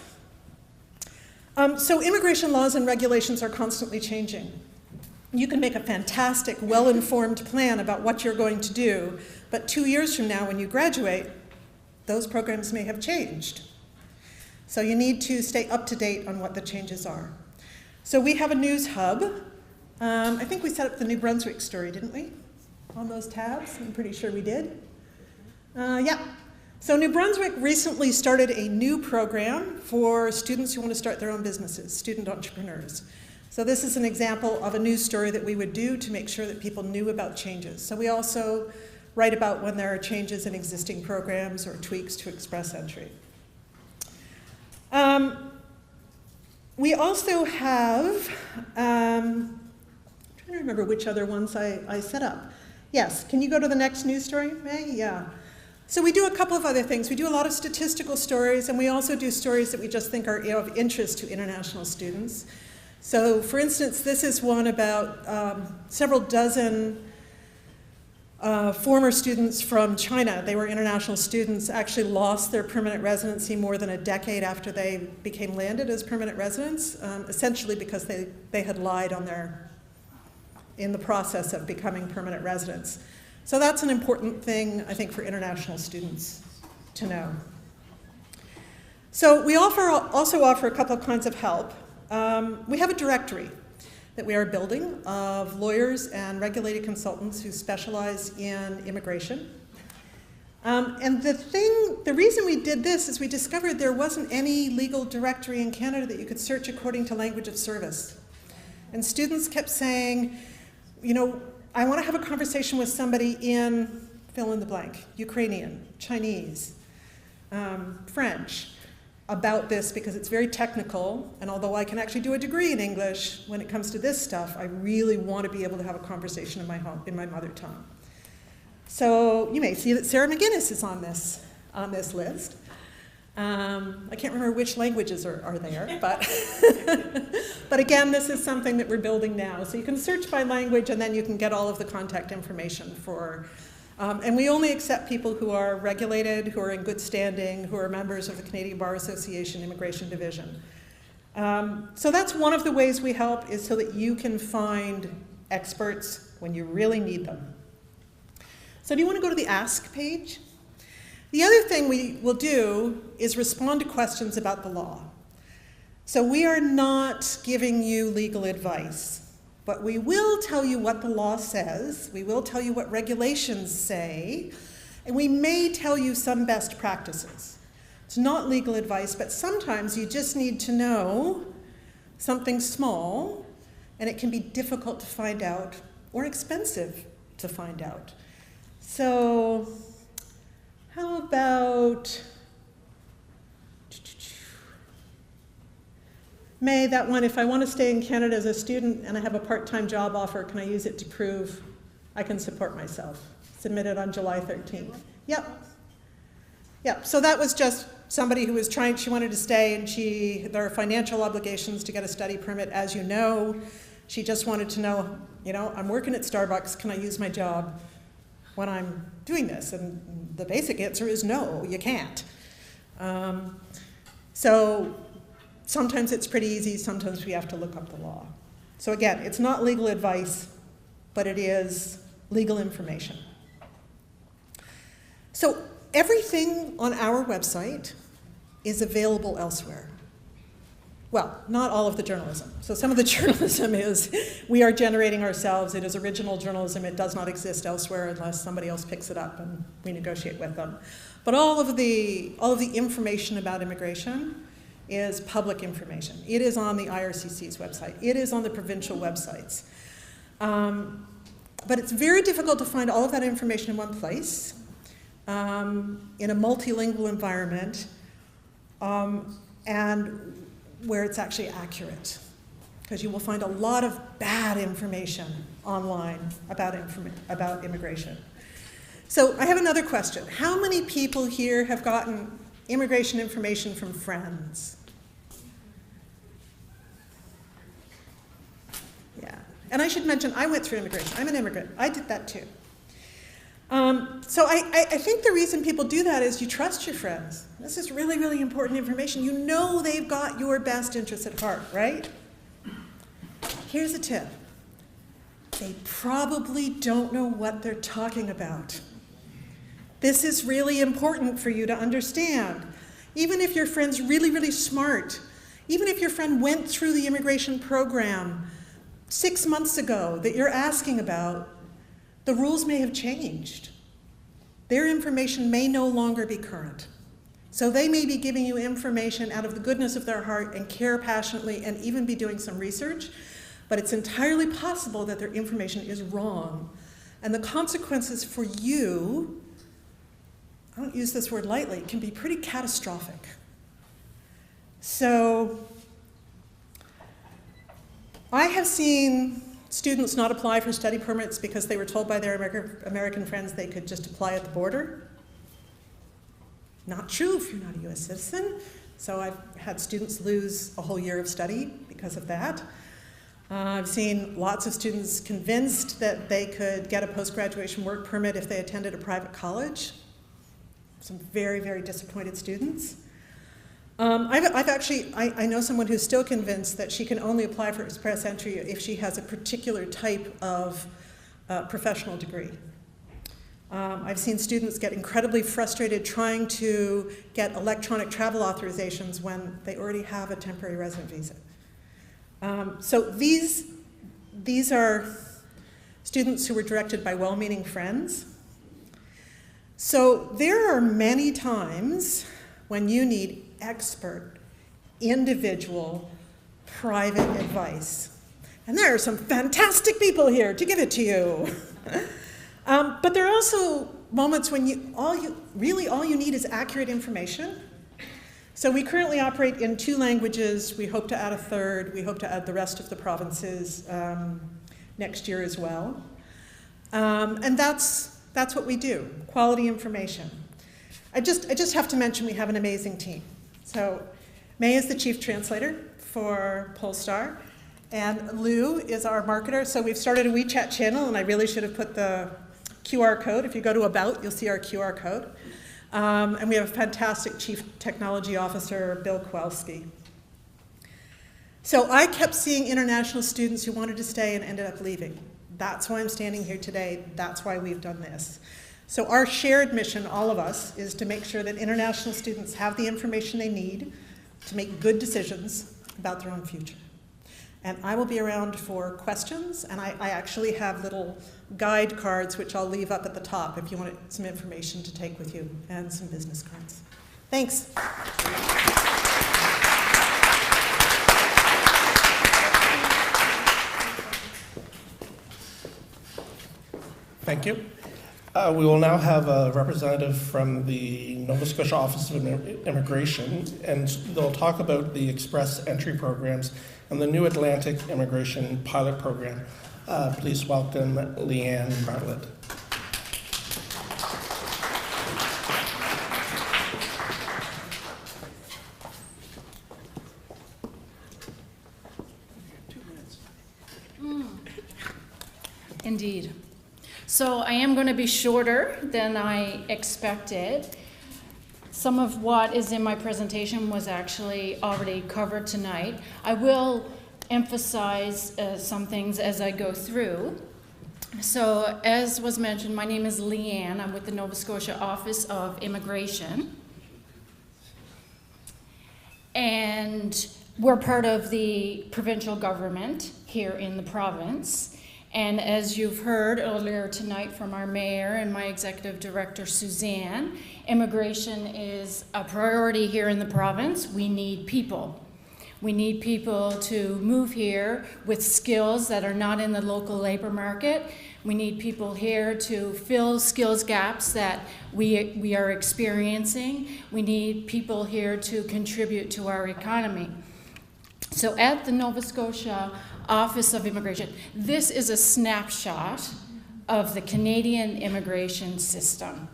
J: So immigration laws and regulations are constantly changing. You can make a fantastic, well-informed plan about what you're going to do, but 2 years from now when you graduate, those programs may have changed. So you need to stay up to date on what the changes are. So we have a news hub. I think we set up the New Brunswick story, didn't we? On those tabs, I'm pretty sure we did. Yeah. So New Brunswick recently started a new program for students who want to start their own businesses, student entrepreneurs. So this is an example of a news story that we would do to make sure that people knew about changes. So we also write about when there are changes in existing programs or tweaks to express entry. We also have, I'm trying to remember which other ones I set up. Yes, can you go to the next news story, May? Yeah. So we do a couple of other things. We do a lot of statistical stories, and we also do stories that we just think are of interest to international students. So for instance, this is one about several dozen former students from China. They were international students, actually lost their permanent residency more than a decade after they became landed as permanent residents, essentially because they had lied in the process of becoming permanent residents. So that's an important thing, I think, for international students to know. So we also offer a couple of kinds of help. We have a directory that we are building of lawyers and regulated consultants who specialize in immigration. And the reason we did this is we discovered there wasn't any legal directory in Canada that you could search according to language of service. And students kept saying, you know, I want to have a conversation with somebody in fill in the blank, Ukrainian, Chinese, French, about this because it's very technical, and although I can actually do a degree in English, when it comes to this stuff, I really want to be able to have a conversation in my mother tongue. So you may see that Sarah McGuinness is on this list. I can't remember which languages are there, but but again, this is something that we're building now. So you can search by language, and then you can get all of the contact information for. And we only accept people who are regulated, who are in good standing, who are members of the Canadian Bar Association Immigration Division. So that's one of the ways we help, is so that you can find experts when you really need them. So do you want to go to the Ask page? The other thing we will do is respond to questions about the law. So we are not giving you legal advice, but we will tell you what the law says, we will tell you what regulations say, and we may tell you some best practices. It's not legal advice, but sometimes you just need to know something small, and it can be difficult to find out or expensive to find out. So how about May, that one, if I want to stay in Canada as a student and I have a part-time job offer, can I use it to prove I can support myself? Submitted on July 13th. Yep, so that was just somebody who was trying, she wanted to stay, and there are financial obligations to get a study permit, as you know. She just wanted to know, you know, I'm working at Starbucks, can I use my job when I'm doing this? And the basic answer is no, you can't. So sometimes it's pretty easy, sometimes we have to look up the law. So again, it's not legal advice, but it is legal information. So everything on our website is available elsewhere. Well, not all of the journalism. So some of the journalism is we are generating ourselves. It is original journalism. It does not exist elsewhere unless somebody else picks it up and we negotiate with them. But all of the information about immigration is public information. It is on the IRCC's website. It is on the provincial websites. But it's very difficult to find all of that information in one place, in a multilingual environment, and where it's actually accurate. Because you will find a lot of bad information online about immigration. So I have another question. How many people here have gotten immigration information from friends? Yeah, and I should mention, I went through immigration. I'm an immigrant. I did that too. So I think the reason people do that is you trust your friends. This is really, really important information. You know they've got your best interests at heart, right? Here's a tip. They probably don't know what they're talking about. This is really important for you to understand. Even if your friend's really, really smart, even if your friend went through the immigration program 6 months ago that you're asking about, the rules may have changed. Their information may no longer be current. So they may be giving you information out of the goodness of their heart and care passionately and even be doing some research, but it's entirely possible that their information is wrong. And the consequences for you, I don't use this word lightly, can be pretty catastrophic. So I have seen students not apply for study permits because they were told by their American friends they could just apply at the border. Not true if you're not a US citizen. So I've had students lose a whole year of study because of that. I've seen lots of students convinced that they could get a post-graduation work permit if they attended a private college. Some very, very disappointed students. I know someone who's still convinced that she can only apply for express entry if she has a particular type of professional degree. I've seen students get incredibly frustrated trying to get electronic travel authorizations when they already have a temporary resident visa. So these are students who were directed by well-meaning friends. So there are many times when you need expert, individual, private advice. And there are some fantastic people here to give it to you. But there are also moments when all you need is accurate information. So we currently operate in 2 languages. We hope to add a 3rd. We hope to add the rest of the provinces next year as well. And that's what we do, quality information. I just have to mention we have an amazing team. So May is the chief translator for Polestar, and Lou is our marketer. So we've started a WeChat channel, and I really should have put the QR code. If you go to About, you'll see our QR code. And we have a fantastic chief technology officer, Bill Kowalski. So I kept seeing international students who wanted to stay and ended up leaving. That's why I'm standing here today. That's why we've done this. So our shared mission, all of us, is to make sure that international students have the information they need to make good decisions about their own future. And I will be around for questions, and I actually have little guide cards which I'll leave up at the top if you want some information to take with you, and some business cards. Thanks.
H: Thank you. We will now have a representative from the Nova Scotia Office of Immigration, and they'll talk about the Express Entry programs and the New Atlantic Immigration Pilot Program. Please welcome Leanne Bartlett.
K: Indeed. So I am going to be shorter than I expected. Some of what is in my presentation was actually already covered tonight. I will emphasize some things as I go through. So as was mentioned, my name is Leanne. I'm with the Nova Scotia Office of Immigration. And we're part of the provincial government here in the province. And as you've heard earlier tonight from our mayor and my executive director, Suzanne, immigration is a priority here in the province. We need people. We need people to move here with skills that are not in the local labor market. We need people here to fill skills gaps that we are experiencing. We need people here to contribute to our economy. So at the Nova Scotia Office of Immigration, this is a snapshot of the Canadian immigration system.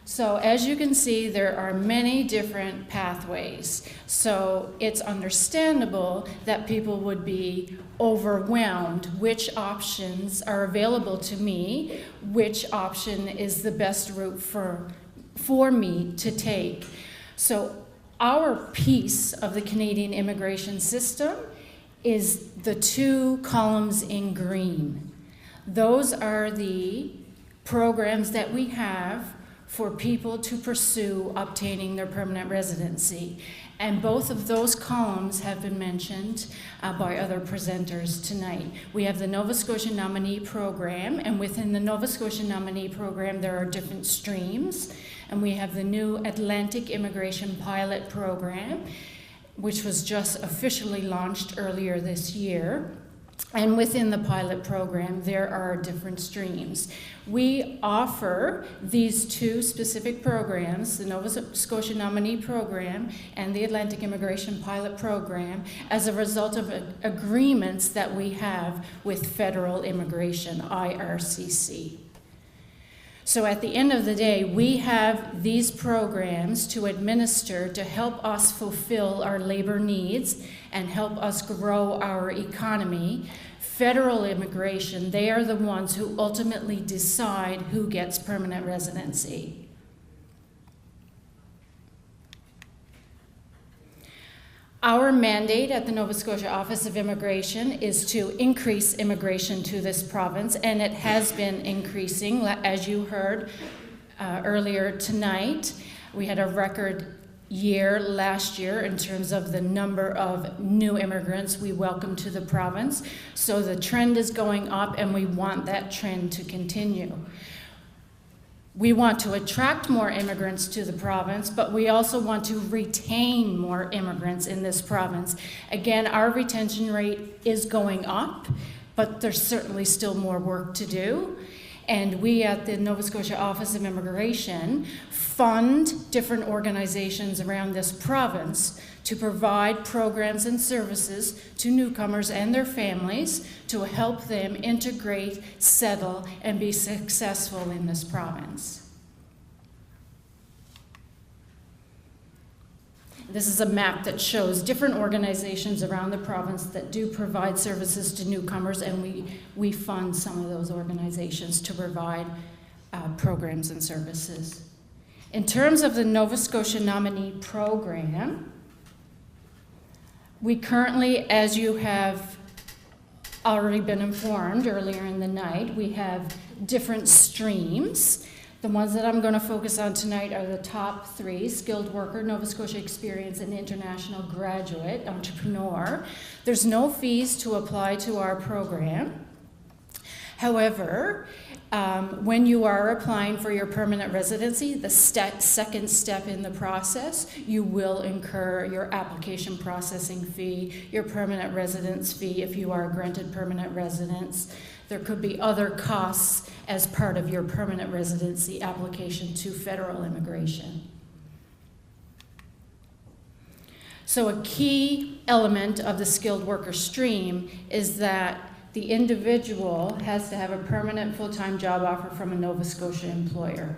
K: So as you can see, there are many different pathways. So it's understandable that people would be overwhelmed. Which options are available to me? Which option is the best route for me to take? So our piece of the Canadian immigration system is the 2 columns in green. Those are the programs that we have for people to pursue obtaining their permanent residency. And both of those columns have been mentioned by other presenters tonight. We have the Nova Scotia Nominee Program, and within the Nova Scotia Nominee Program there are different streams. And we have the New Atlantic Immigration Pilot Program, which was just officially launched earlier this year. And within the pilot program, there are different streams. We offer these 2 specific programs, the Nova Scotia Nominee Program and the Atlantic Immigration Pilot Program, as a result of agreements that we have with Federal Immigration, IRCC. So at the end of the day, we have these programs to administer to help us fulfill our labor needs and help us grow our economy. Federal immigration, they are the ones who ultimately decide who gets permanent residency. Our mandate at the Nova Scotia Office of Immigration is to increase immigration to this province, and it has been increasing, as you heard earlier tonight. We had a record year last year in terms of the number of new immigrants we welcomed to the province. So the trend is going up, and we want that trend to continue. We want to attract more immigrants to the province, but we also want to retain more immigrants in this province. Again, our retention rate is going up, but there's certainly still more work to do. And we at the Nova Scotia Office of Immigration fund different organizations around this province to provide programs and services to newcomers and their families to help them integrate, settle, and be successful in this province. This is a map that shows different organizations around the province that do provide services to newcomers, and we fund some of those organizations to provide programs and services. In terms of the Nova Scotia Nominee Program, we currently, as you have already been informed earlier in the night, we have different streams. The ones that I'm going to focus on tonight are the top three: skilled worker, Nova Scotia experience, and international graduate, entrepreneur. There's no fees to apply to our program. However, when you are applying for your permanent residency, the second step in the process, you will incur your application processing fee, your permanent residence fee if you are granted permanent residence. There could be other costs as part of your permanent residency application to federal immigration. So a key element of the skilled worker stream is that the individual has to have a permanent full-time job offer from a Nova Scotia employer.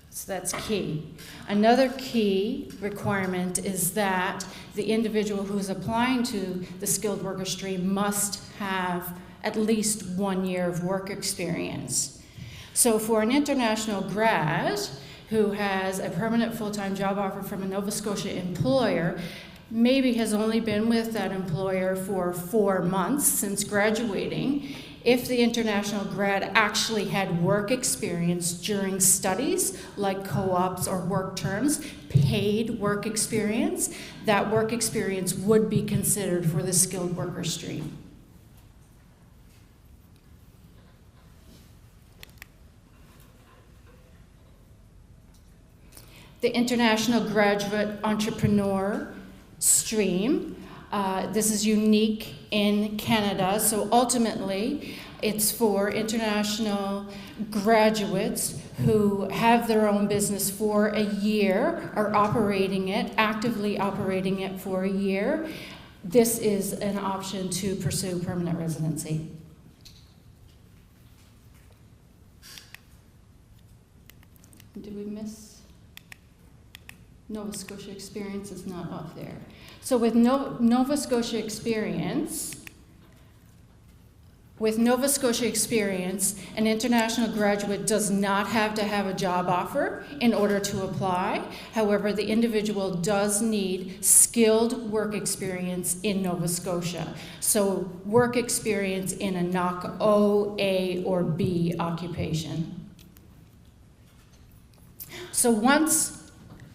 K: So that's key. Another key requirement is that the individual who's applying to the skilled worker stream must have at least 1 year of work experience. So for an international grad who has a permanent full-time job offer from a Nova Scotia employer, maybe has only been with that employer for 4 months since graduating, if the international grad actually had work experience during studies, like co-ops or work terms, paid work experience, that work experience would be considered for the skilled worker stream. The international graduate entrepreneur stream. This is unique in Canada, so ultimately it's for international graduates who have their own business for a year, are operating it, actively operating it for a year. This is an option to pursue permanent residency. Did we miss? Nova Scotia experience is not up there. So with Nova Scotia experience, an international graduate does not have to have a job offer in order to apply. However, the individual does need skilled work experience in Nova Scotia. So work experience in a NOC O, A, or B occupation. So once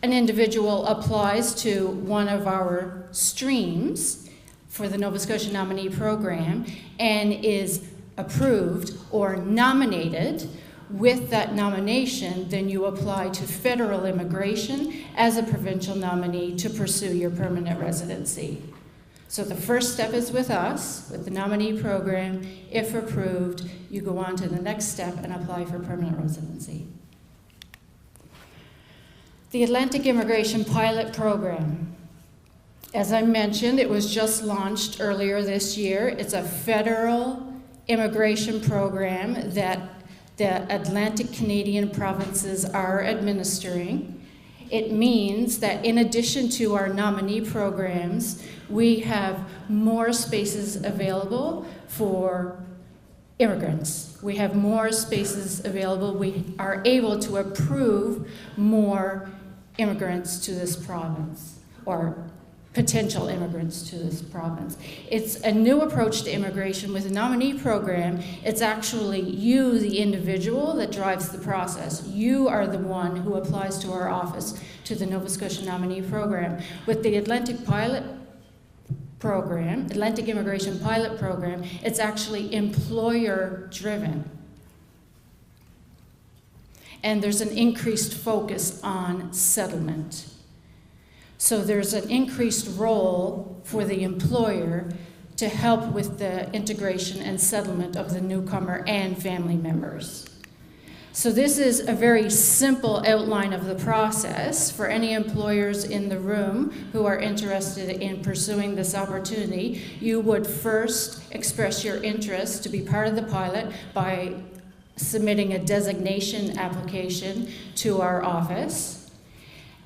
K: an individual applies to one of our streams for the Nova Scotia Nominee Program and is approved or nominated, with that nomination, then you apply to federal immigration as a provincial nominee to pursue your permanent residency. So the first step is with us, with the nominee program. If approved, you go on to the next step and apply for permanent residency. The Atlantic Immigration Pilot Program. As I mentioned, it was just launched earlier this year. It's a federal immigration program that the Atlantic Canadian provinces are administering. It means that in addition to our nominee programs, we have more spaces available for immigrants. We have more spaces available. We are able to approve more immigrants to this province, or potential immigrants to this province. It's a new approach to immigration. With the nominee program, it's actually you, the individual, that drives the process. You are the one who applies to our office to the Nova Scotia nominee program. With the Atlantic Immigration Pilot Program, it's actually employer-driven. And there's an increased focus on settlement. So there's an increased role for the employer to help with the integration and settlement of the newcomer and family members. So this is a very simple outline of the process for any employers in the room who are interested in pursuing this opportunity. You would first express your interest to be part of the pilot by submitting a designation application to our office.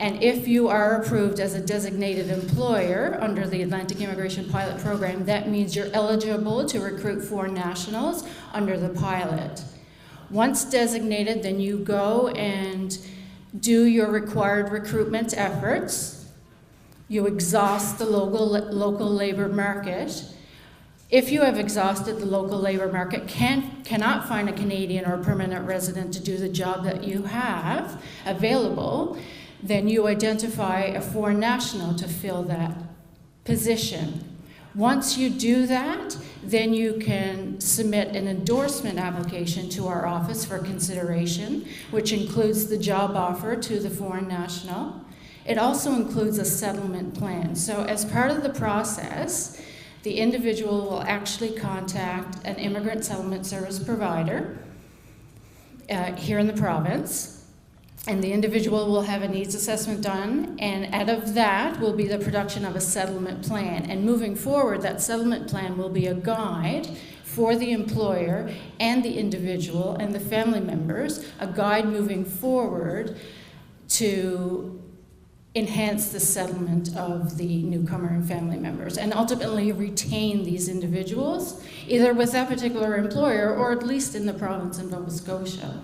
K: And if you are approved as a designated employer under the Atlantic Immigration Pilot Program, that means you're eligible to recruit foreign nationals under the pilot. Once designated, then you go and do your required recruitment efforts. You exhaust the local labor market. If you have exhausted the local labor market, cannot find a Canadian or permanent resident to do the job that you have available, then you identify a foreign national to fill that position. Once you do that, then you can submit an endorsement application to our office for consideration, which includes the job offer to the foreign national. It also includes a settlement plan. So as part of the process, the individual will actually contact an immigrant settlement service provider here in the province. And the individual will have a needs assessment done, and out of that will be the production of a settlement plan. And moving forward, that settlement plan will be a guide for the employer and the individual and the family members, a guide moving forward to enhance the settlement of the newcomer and family members, and ultimately retain these individuals, either with that particular employer or at least in the province of Nova Scotia.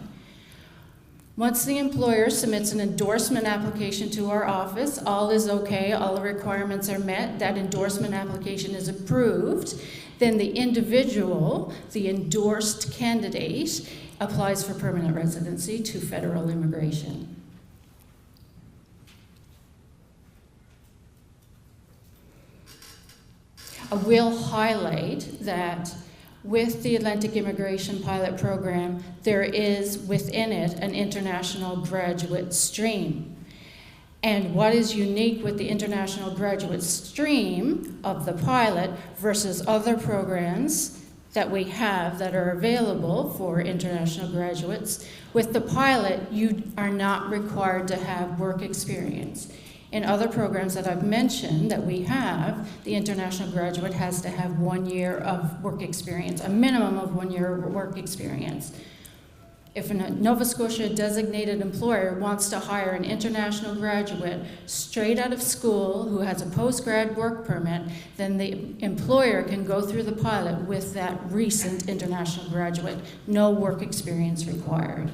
K: Once the employer submits an endorsement application to our office, all is okay, all the requirements are met, that endorsement application is approved, then the individual, the endorsed candidate, applies for permanent residency to federal immigration. I will highlight that with the Atlantic Immigration Pilot Program, there is within it an international graduate stream. And what is unique with the international graduate stream of the pilot versus other programs that we have that are available for international graduates, with the pilot, you are not required to have work experience. In other programs that I've mentioned that we have, the international graduate has to have 1 year of work experience, a minimum of 1 year of work experience. If a Nova Scotia designated employer wants to hire an international graduate straight out of school who has a post-grad work permit, then the employer can go through the pilot with that recent international graduate, no work experience required.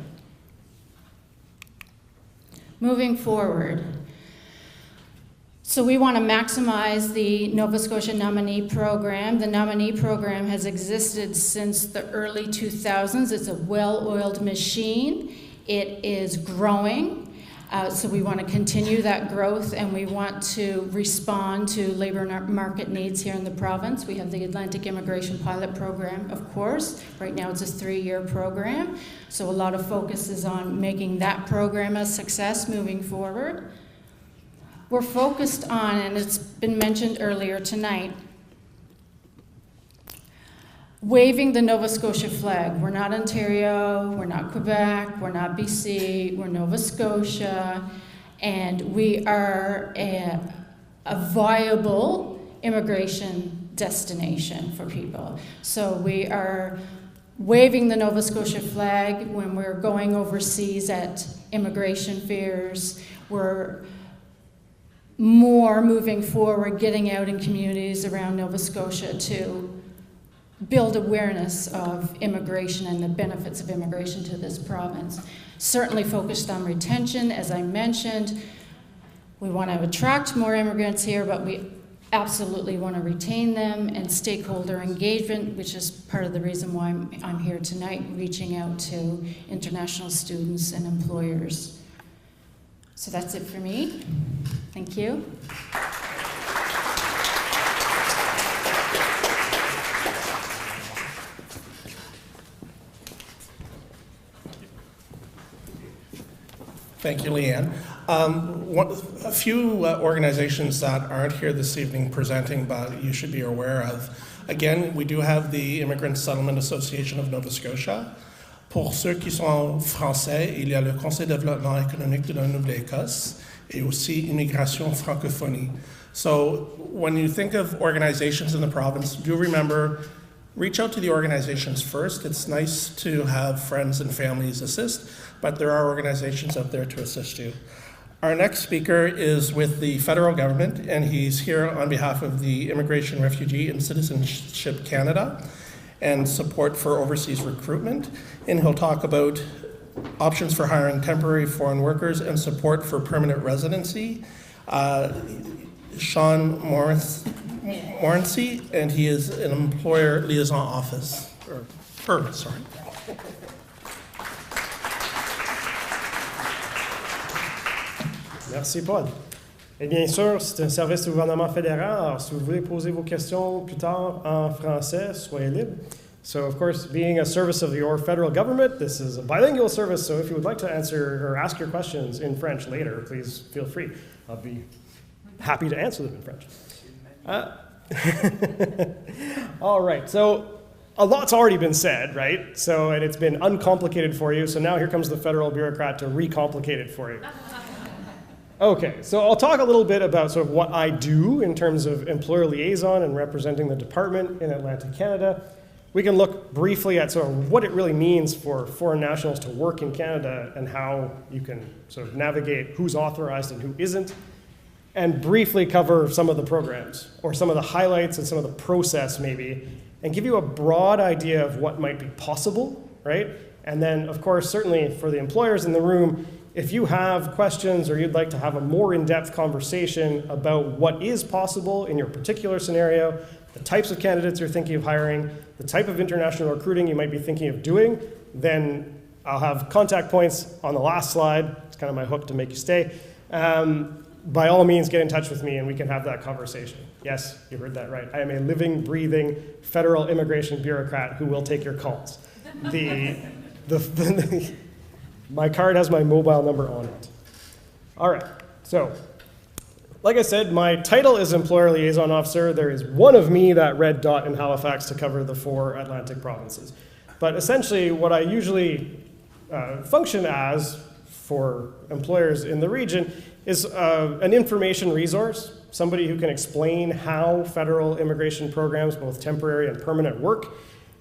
K: Moving forward, so we want to maximize the Nova Scotia nominee program. The nominee program has existed since the early 2000s. It's a well-oiled machine. It is growing. So we want to continue that growth, and we want to respond to labor market needs here in the province. We have the Atlantic Immigration Pilot Program, of course. Right now it's a 3-year program. So a lot of focus is on making that program a success moving forward. We're focused on, and it's been mentioned earlier tonight, waving the Nova Scotia flag. We're not Ontario, we're not Quebec, we're not BC, we're Nova Scotia, and we are a viable immigration destination for people. So we are waving the Nova Scotia flag when we're going overseas at immigration fairs. We're more moving forward, getting out in communities around Nova Scotia to build awareness of immigration and the benefits of immigration to this province. Certainly focused on retention, as I mentioned. We want to attract more immigrants here, but we absolutely want to retain them, and stakeholder engagement, which is part of the reason why I'm here tonight, reaching out to international students and employers. So that's it for me. Thank you.
H: Thank you, Leanne. A few organizations that aren't here this evening presenting, but you should be aware of. Again, we do have the Immigrant Settlement Association of Nova Scotia. Pour ceux qui sont français, il y a le Conseil de développement économique de la Nouvelle-Écosse et aussi Immigration Francophonie. So when you think of organizations in the province, do remember, reach out to the organizations first. It's nice to have friends and families assist, but there are organizations out there to assist you. Our next speaker is with the federal government, and he's here on behalf of the Immigration, Refugee, and Citizenship Canada and support for overseas recruitment. And he'll talk about options for hiring temporary foreign workers and support for permanent residency. Sean Morency, and he is an employer liaison office, sorry.
L: Merci, Paul. Et bien sûr, c'est un service du gouvernement fédéral, alors si vous voulez poser vos questions plus tard en français, soyez libre. So, of course, being a service of your federal government, this is a bilingual service, so if you would like to answer or ask your questions in French later, please feel free. I'll be happy to answer them in French. All right, so a lot's already been said, right? So, and it's been uncomplicated for you, so now here comes the federal bureaucrat to recomplicate it for you. Okay, so I'll talk a little bit about sort of what I do in terms of employer liaison and representing the department in Atlantic Canada. We can look briefly at sort of what it really means for foreign nationals to work in Canada and how you can sort of navigate who's authorized and who isn't, and briefly cover some of the programs or some of the highlights and some of the process maybe, and give you a broad idea of what might be possible, right? And then, of course, certainly for the employers in the room, if you have questions or you'd like to have a more in-depth conversation about what is possible in your particular scenario, the types of candidates you're thinking of hiring, the type of international recruiting you might be thinking of doing, then I'll have contact points on the last slide. It's kind of my hook to make you stay. By all means, get in touch with me and we can have that conversation. Yes, you heard that right. I am a living, breathing federal immigration bureaucrat who will take your calls. My card has my mobile number on it. All right, so like I said, my title is Employer Liaison Officer. There is one of me, that red dot in Halifax, to cover the 4 Atlantic provinces. But essentially, what I usually function as for employers in the region is an information resource, somebody who can explain how federal immigration programs, both temporary and permanent, work,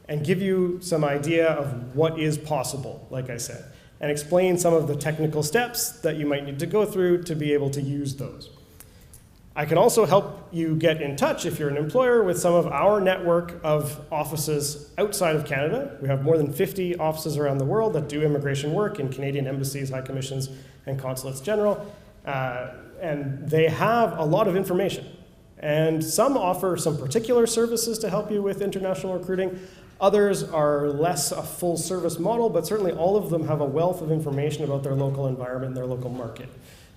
L: and give you some idea of what is possible, like I said, and explain some of the technical steps that you might need to go through to be able to use those. I can also help you get in touch, if you're an employer, with some of our network of offices outside of Canada. We have more than 50 offices around the world that do immigration work in Canadian embassies, high commissions, and consulates general. And they have a lot of information. And some offer some particular services to help you with international recruiting. Others are less a full service model, but certainly all of them have a wealth of information about their local environment and their local market.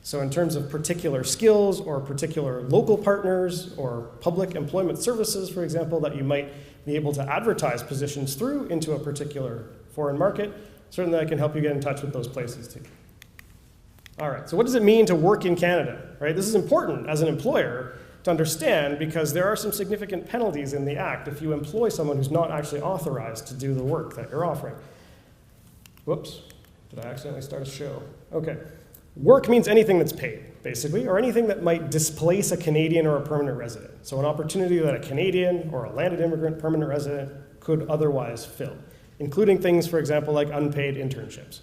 L: So in terms of particular skills or particular local partners or public employment services, for example, that you might be able to advertise positions through into a particular foreign market, certainly I can help you get in touch with those places too. All right, so what does it mean to work in Canada, right? This is important as an employer to understand because there are some significant penalties in the Act if you employ someone who's not actually authorized to do the work that you're offering. Whoops, did I accidentally start a show? Okay. Work means anything that's paid, basically, or anything that might displace a Canadian or a permanent resident. So an opportunity that a Canadian or a landed immigrant permanent resident could otherwise fill, including things, for example, like unpaid internships.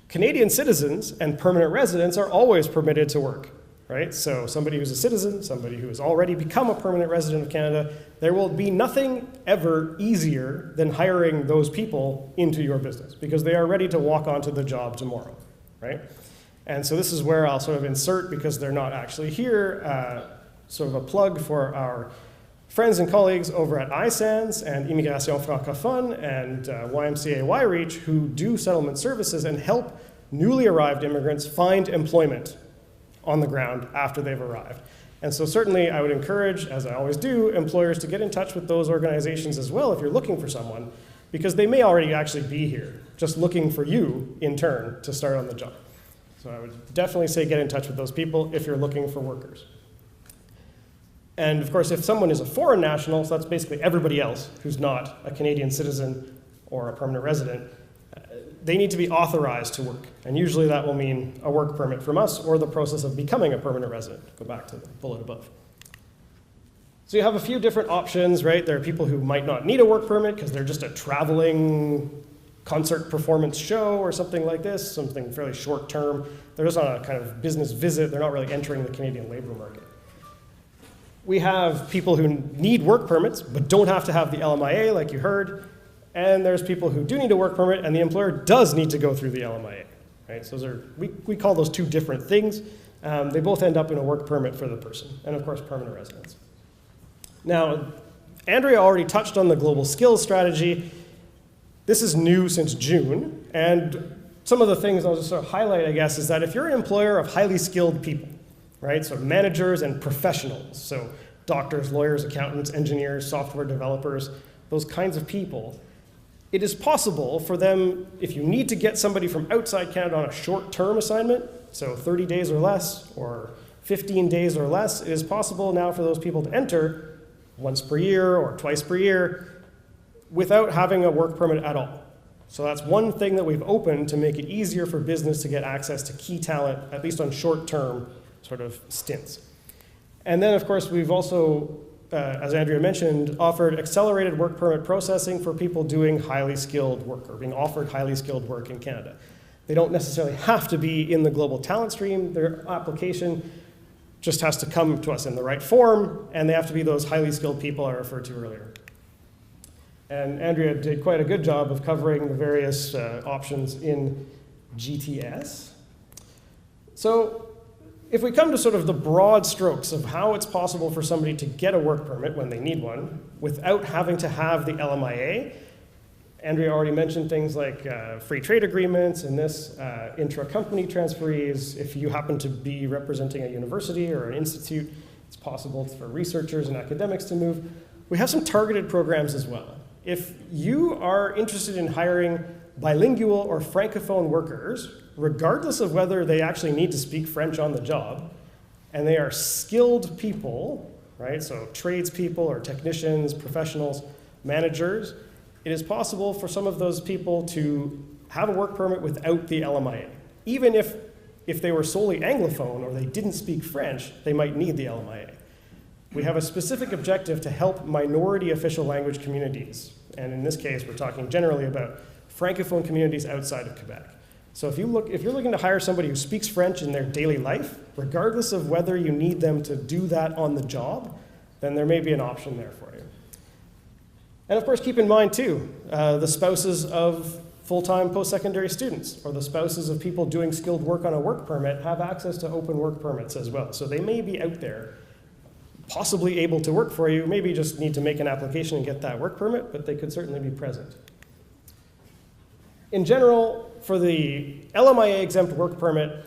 L: Canadian citizens and permanent residents are always permitted to work, right? So somebody who's a citizen, somebody who has already become a permanent resident of Canada, there will be nothing ever easier than hiring those people into your business because they are ready to walk onto the job tomorrow, right? And so this is where I'll sort of insert, because they're not actually here, sort of a plug for our friends and colleagues over at iSANS and Immigration Francophone and YMCA YReach, who do settlement services and help newly arrived immigrants find employment on the ground after they've arrived. And so certainly I would encourage, as I always do, employers to get in touch with those organizations as well if you're looking for someone, because they may already actually be here, just looking for you in turn to start on the job. So I would definitely say get in touch with those people if you're looking for workers. And of course, if someone is a foreign national, so that's basically everybody else who's not a Canadian citizen or a permanent resident, they need to be authorized to work. And usually that will mean a work permit from us or the process of becoming a permanent resident. Go back to the bullet above. So you have a few different options, right? There are people who might not need a work permit because they're just a traveling concert performance show or something like this, something fairly short term. They're just on a kind of business visit. They're not really entering the Canadian labor market. We have people who need work permits but don't have to have the LMIA, like you heard. And there's people who do need a work permit, and the employer does need to go through the LMIA. Right? So those are, we call those two different things. They both end up in a work permit for the person, and of course, permanent residence. Now, Andrea already touched on the global skills strategy. This is new since June, and some of the things I'll just sort of highlight, I guess, is that if you're an employer of highly skilled people, right, so managers and professionals, so doctors, lawyers, accountants, engineers, software developers, those kinds of people, it is possible for them, if you need to get somebody from outside Canada on a short-term assignment, so 30 days or less, or 15 days or less, it is possible now for those people to enter once per year or twice per year without having a work permit at all. So that's one thing that we've opened to make it easier for business to get access to key talent, at least on short-term sort of stints. And then, of course, we've also, as Andrea mentioned, offered accelerated work permit processing for people doing highly skilled work or being offered highly skilled work in Canada. They don't necessarily have to be in the global talent stream. Their application just has to come to us in the right form, and they have to be those highly skilled people I referred to earlier. And Andrea did quite a good job of covering the various options in GTS. So if we come to sort of the broad strokes of how it's possible for somebody to get a work permit when they need one without having to have the LMIA, Andrea already mentioned things like free trade agreements and this, intra-company transferees. If you happen to be representing a university or an institute, it's possible for researchers and academics to move. We have some targeted programs as well. If you are interested in hiring bilingual or francophone workers, regardless of whether they actually need to speak French on the job, and they are skilled people, right, so tradespeople or technicians, professionals, managers, it is possible for some of those people to have a work permit without the LMIA. Even if they were solely Anglophone or they didn't speak French, they might need the LMIA. We have a specific objective to help minority official language communities. And in this case, we're talking generally about Francophone communities outside of Quebec. So if you're looking to hire somebody who speaks French in their daily life, regardless of whether you need them to do that on the job, then there may be an option there for you. And of course, keep in mind too, the spouses of full-time post-secondary students or the spouses of people doing skilled work on a work permit have access to open work permits as well. So they may be out there possibly able to work for you, maybe just need to make an application and get that work permit, but they could certainly be present. In general, for the LMIA exempt work permit,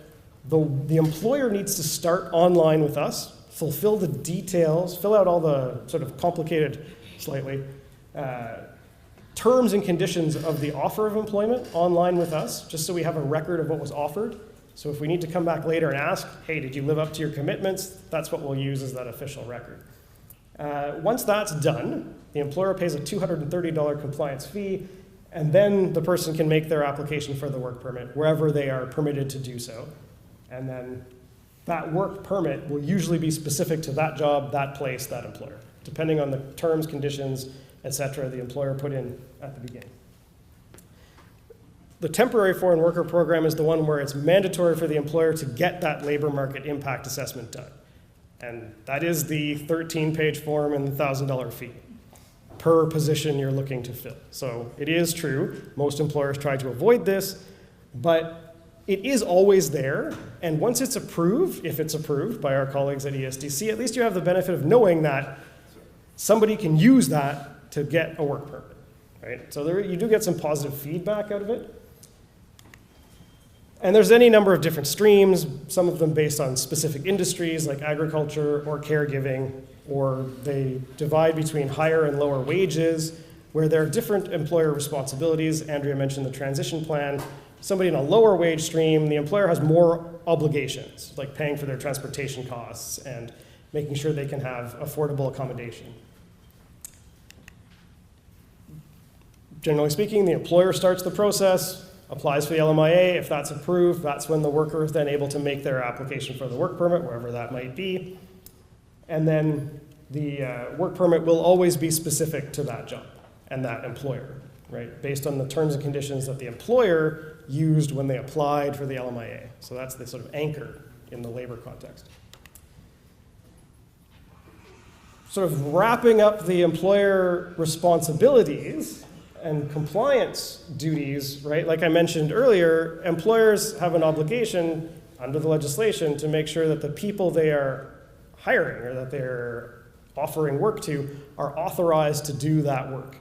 L: the employer needs to start online with us, fulfill the details, fill out all the sort of complicated, slightly, terms and conditions of the offer of employment online with us, just so we have a record of what was offered. So if we need to come back later and ask, hey, did you live up to your commitments? That's what we'll use as that official record. Once that's done, the employer pays a $230 compliance fee, and then the person can make their application for the work permit wherever they are permitted to do so. And then that work permit will usually be specific to that job, that place, that employer, depending on the terms, conditions, etc. the employer put in at the beginning. The temporary foreign worker program is the one where it's mandatory for the employer to get that labor market impact assessment done. And that is the 13-page form and the $1,000 fee per position you're looking to fill. So it is true, most employers try to avoid this, but it is always there, and once it's approved, if it's approved by our colleagues at ESDC, at least you have the benefit of knowing that somebody can use that to get a work permit, right? So you do get some positive feedback out of it. And there's any number of different streams, some of them based on specific industries like agriculture or caregiving, or they divide between higher and lower wages, where there are different employer responsibilities. Andrea mentioned the transition plan. Somebody in a lower wage stream, the employer has more obligations, like paying for their transportation costs and making sure they can have affordable accommodation. Generally speaking, the employer starts the process, applies for the LMIA. If that's approved, that's when the worker is then able to make their application for the work permit, wherever that might be. And then the work permit will always be specific to that job and that employer, right? Based on the terms and conditions that the employer used when they applied for the LMIA. So that's the sort of anchor in the labor context. Sort of wrapping up the employer responsibilities and compliance duties, right? Like I mentioned earlier, employers have an obligation under the legislation to make sure that the people they are hiring or that they're offering work to are authorized to do that work,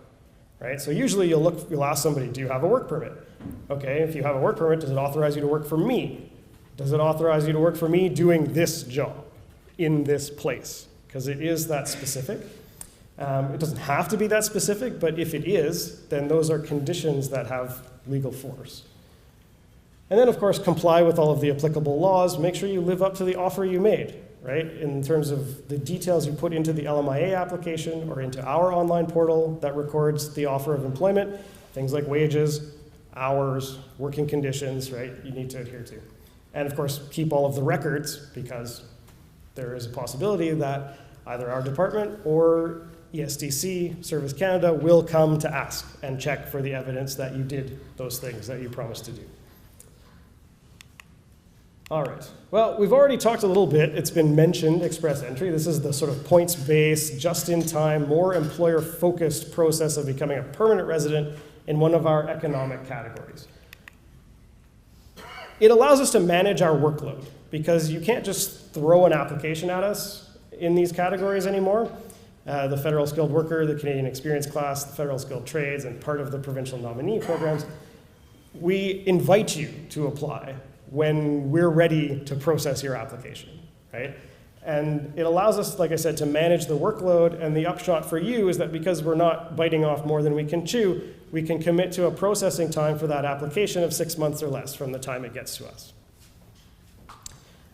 L: right? So usually you'll ask somebody, do you have a work permit? Okay, if you have a work permit, does it authorize you to work for me? Does it authorize you to work for me doing this job in this place? Because it is that specific. It doesn't have to be that specific, but if it is, then those are conditions that have legal force. And then, of course, comply with all of the applicable laws. Make sure you live up to the offer you made, right? In terms of the details you put into the LMIA application or into our online portal that records the offer of employment, things like wages, hours, working conditions, right? You need to adhere to. And of course, keep all of the records, because there is a possibility that either our department or ESDC, Service Canada, will come to ask and check for the evidence that you did those things that you promised to do. All right. Well, we've already talked a little bit. It's been mentioned, express entry. This is the sort of points-based, just-in-time, more employer-focused process of becoming a permanent resident in one of our economic categories. It allows us to manage our workload, because you can't just throw an application at us in these categories anymore. The Federal Skilled Worker, the Canadian Experience Class, the Federal Skilled Trades, and part of the provincial nominee programs. We invite you to apply when we're ready to process your application, right? And it allows us, like I said, to manage the workload, and the upshot for you is that because we're not biting off more than we can chew, we can commit to a processing time for that application of 6 months or less from the time it gets to us.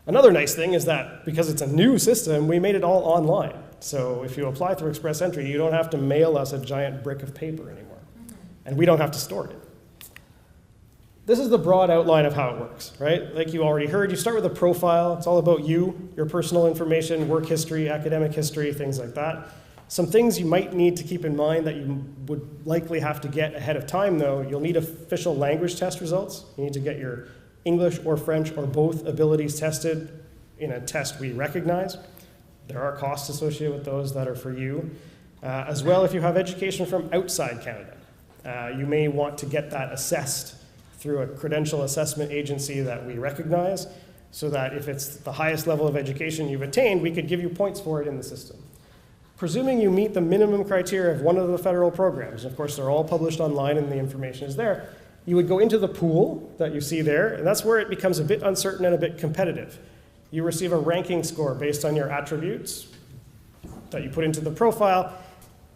L: Another nice thing is that because it's a new system, we made it all online. So if you apply through Express Entry, you don't have to mail us a giant brick of paper anymore. And we don't have to store it. This is the broad outline of how it works, right? Like you already heard, you start with a profile. It's all about you, your personal information, work history, academic history, things like that. Some things you might need to keep in mind that you would likely have to get ahead of time, though. You'll need official language test results. You need to get your English or French or both abilities tested in a test we recognize. There are costs associated with those that are for you. As well, if you have education from outside Canada, you may want to get that assessed through a credential assessment agency that we recognize, so that if it's the highest level of education you've attained, we could give you points for it in the system. Presuming you meet the minimum criteria of one of the federal programs, and of course they're all published online and the information is there, you would go into the pool that you see there, and that's where it becomes a bit uncertain and a bit competitive. You receive a ranking score based on your attributes that you put into the profile,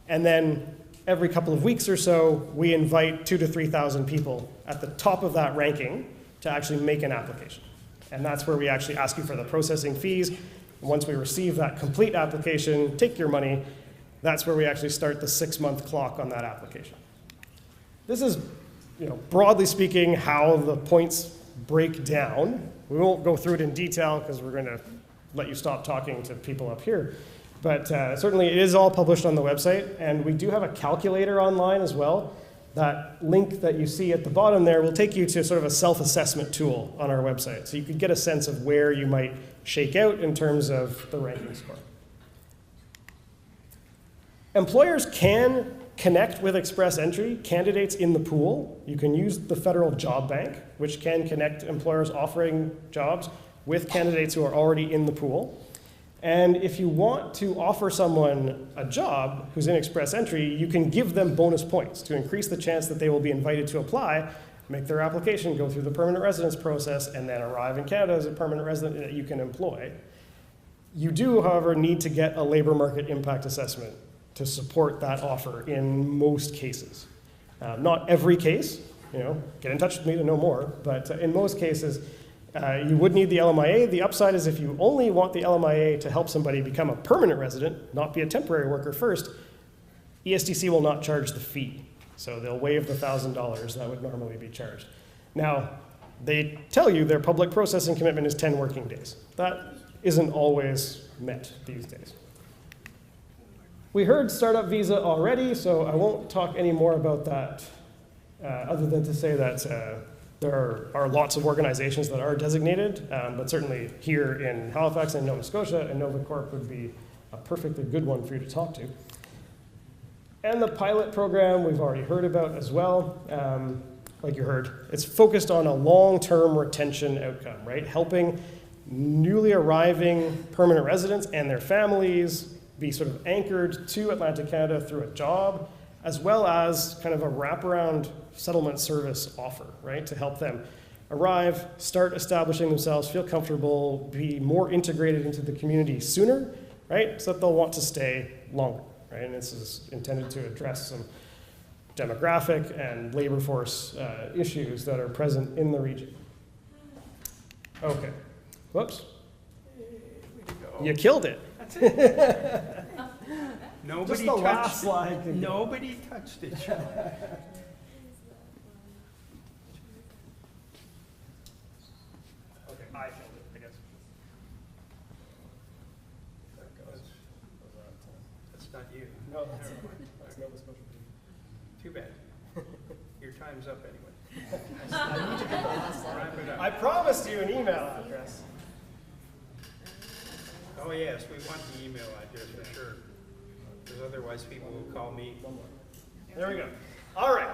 L: and then every couple of weeks or so, we invite 2,000 to 3,000 people at the top of that ranking to actually make an application. And that's where we actually ask you for the processing fees. And once we receive that complete application, take your money, that's where we actually start the 6-month clock on that application. This is, broadly speaking, how the points break down. We won't go through it in detail because we're going to let you stop talking to people up here. But certainly it is all published on the website, and we do have a calculator online as well. That link that you see at the bottom there will take you to sort of a self-assessment tool on our website. So you could get a sense of where you might shake out in terms of the ranking score. Employers can connect with Express Entry candidates in the pool. You can use the federal job bank, which can connect employers offering jobs with candidates who are already in the pool. And if you want to offer someone a job who's in Express Entry, you can give them bonus points to increase the chance that they will be invited to apply, make their application, go through the permanent residence process, and then arrive in Canada as a permanent resident that you can employ. You do, however, need to get a labor market impact assessment to support that offer in most cases. Not every case, get in touch with me to know more, but in most cases, you would need the LMIA. The upside is if you only want the LMIA to help somebody become a permanent resident, not be a temporary worker first, ESDC will not charge the fee. So they'll waive the $1,000 that would normally be charged. Now, they tell you their public processing commitment is 10 working days. That isn't always met these days. We heard startup visa already, so I won't talk any more about that other than to say that there are lots of organizations that are designated, but certainly here in Halifax and Nova Scotia, and Nova Corp would be a perfectly good one for you to talk to. And the pilot program we've already heard about as well. Like you heard, it's focused on a long-term retention outcome, right? Helping newly arriving permanent residents and their families be sort of anchored to Atlantic Canada through a job, as well as kind of a wraparound settlement service offer, right? To help them arrive, start establishing themselves, feel comfortable, be more integrated into the community sooner, right? So that they'll want to stay longer, right? And this is intended to address some demographic and labor force issues that are present in the region. Okay. Whoops. You killed it.
B: Nobody
L: Just the last slide.
B: Nobody touched it.
L: Okay, I killed it, I guess.
B: That's not you.
L: No, that's Nova Scotia.
B: Too bad. Your time's up anyway.
L: I need to get the last slide.
B: Wrap it up.
L: I promised you an email address.
B: Oh yes, we want the email address for sure. Because otherwise people will call me.
L: There we go. All right.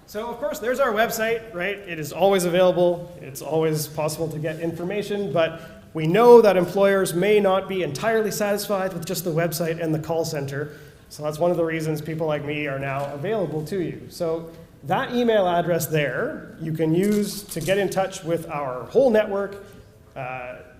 L: So of course there's our website, right? It is always available. It's always possible to get information, but we know that employers may not be entirely satisfied with just the website and the call center. So that's one of the reasons people like me are now available to you. So that email address there, you can use to get in touch with our whole network.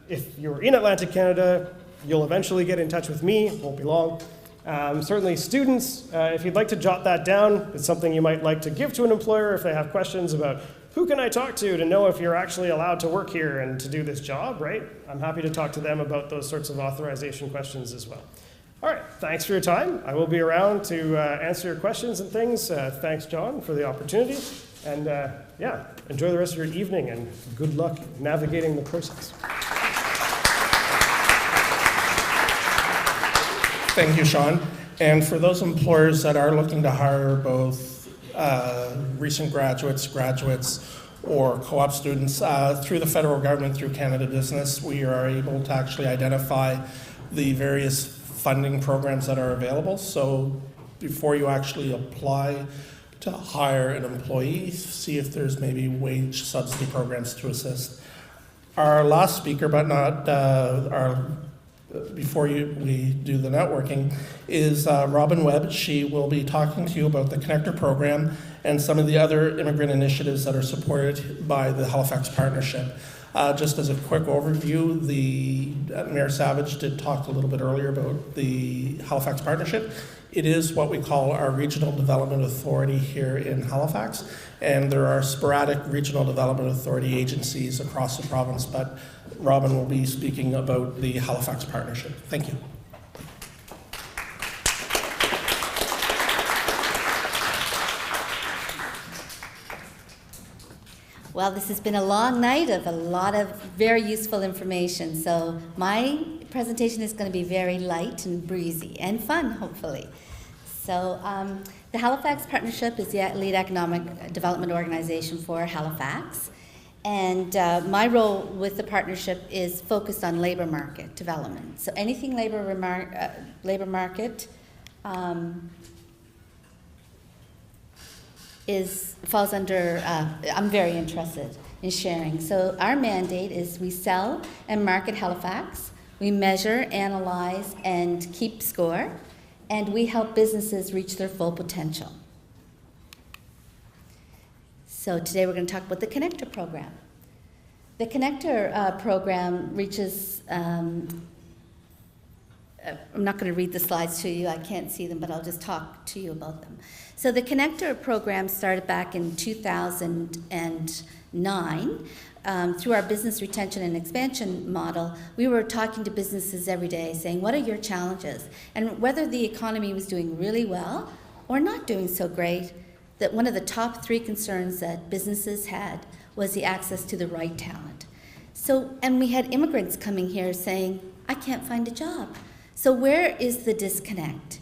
L: If you're in Atlantic Canada, you'll eventually get in touch with me. It won't be long. Certainly students, if you'd like to jot that down, it's something you might like to give to an employer if they have questions about who can I talk to know if you're actually allowed to work here and to do this job, right? I'm happy to talk to them about those sorts of authorization questions as well. All right, thanks for your time. I will be around to answer your questions and things. Thanks, John, for the opportunity. And yeah, enjoy the rest of your evening and good luck navigating the process.
H: Thank you, Sean. And for those employers that are looking to hire both recent graduates, or co-op students, through the federal government, through Canada Business, we are able to actually identify the various funding programs that are available. So before you actually apply to hire an employee, see if there's maybe wage subsidy programs to assist. Our last speaker, but not before we do the networking, is Robin Webb. She will be talking to you about the Connector program and some of the other immigrant initiatives that are supported by the Halifax Partnership. Just as a quick overview, Mayor Savage did talk a little bit earlier about the Halifax Partnership. It is what we call our Regional Development Authority here in Halifax, and there are sporadic Regional Development Authority agencies across the province, but Robin will be speaking about the Halifax Partnership. Thank you.
M: Well, this has been a long night of a lot of very useful information. So my presentation is going to be very light and breezy and fun, hopefully. So the Halifax Partnership is the lead economic development organization for Halifax. And my role with the partnership is focused on labor market development. So anything labor market falls under, I'm very interested in sharing. So our mandate is we sell and market Halifax, we measure, analyze, and keep score, and we help businesses reach their full potential. So today we're going to talk about the Connector program. The Connector program reaches, I'm not going to read the slides to you, I can't see them, but I'll just talk to you about them. So the Connector program started back in 2009. Through our business retention and expansion model, we were talking to businesses every day saying, what are your challenges? And whether the economy was doing really well or not doing so great, that one of the top 3 concerns that businesses had was the access to the right talent. So, and we had immigrants coming here saying, I can't find a job. So where is the disconnect?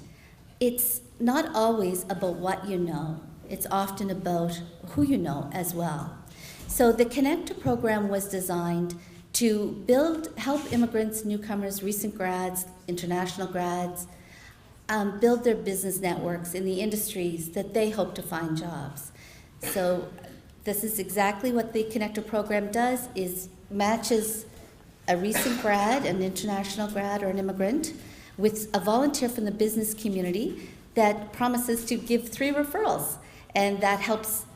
M: It's not always about what you know. It's often about who you know as well. So the Connector program was designed to help immigrants, newcomers, recent grads, international grads, build their business networks in the industries that they hope to find jobs. So this is exactly what the Connector program does, is matches a recent grad, an international grad, or an immigrant with a volunteer from the business community that promises to give 3 referrals, and that helps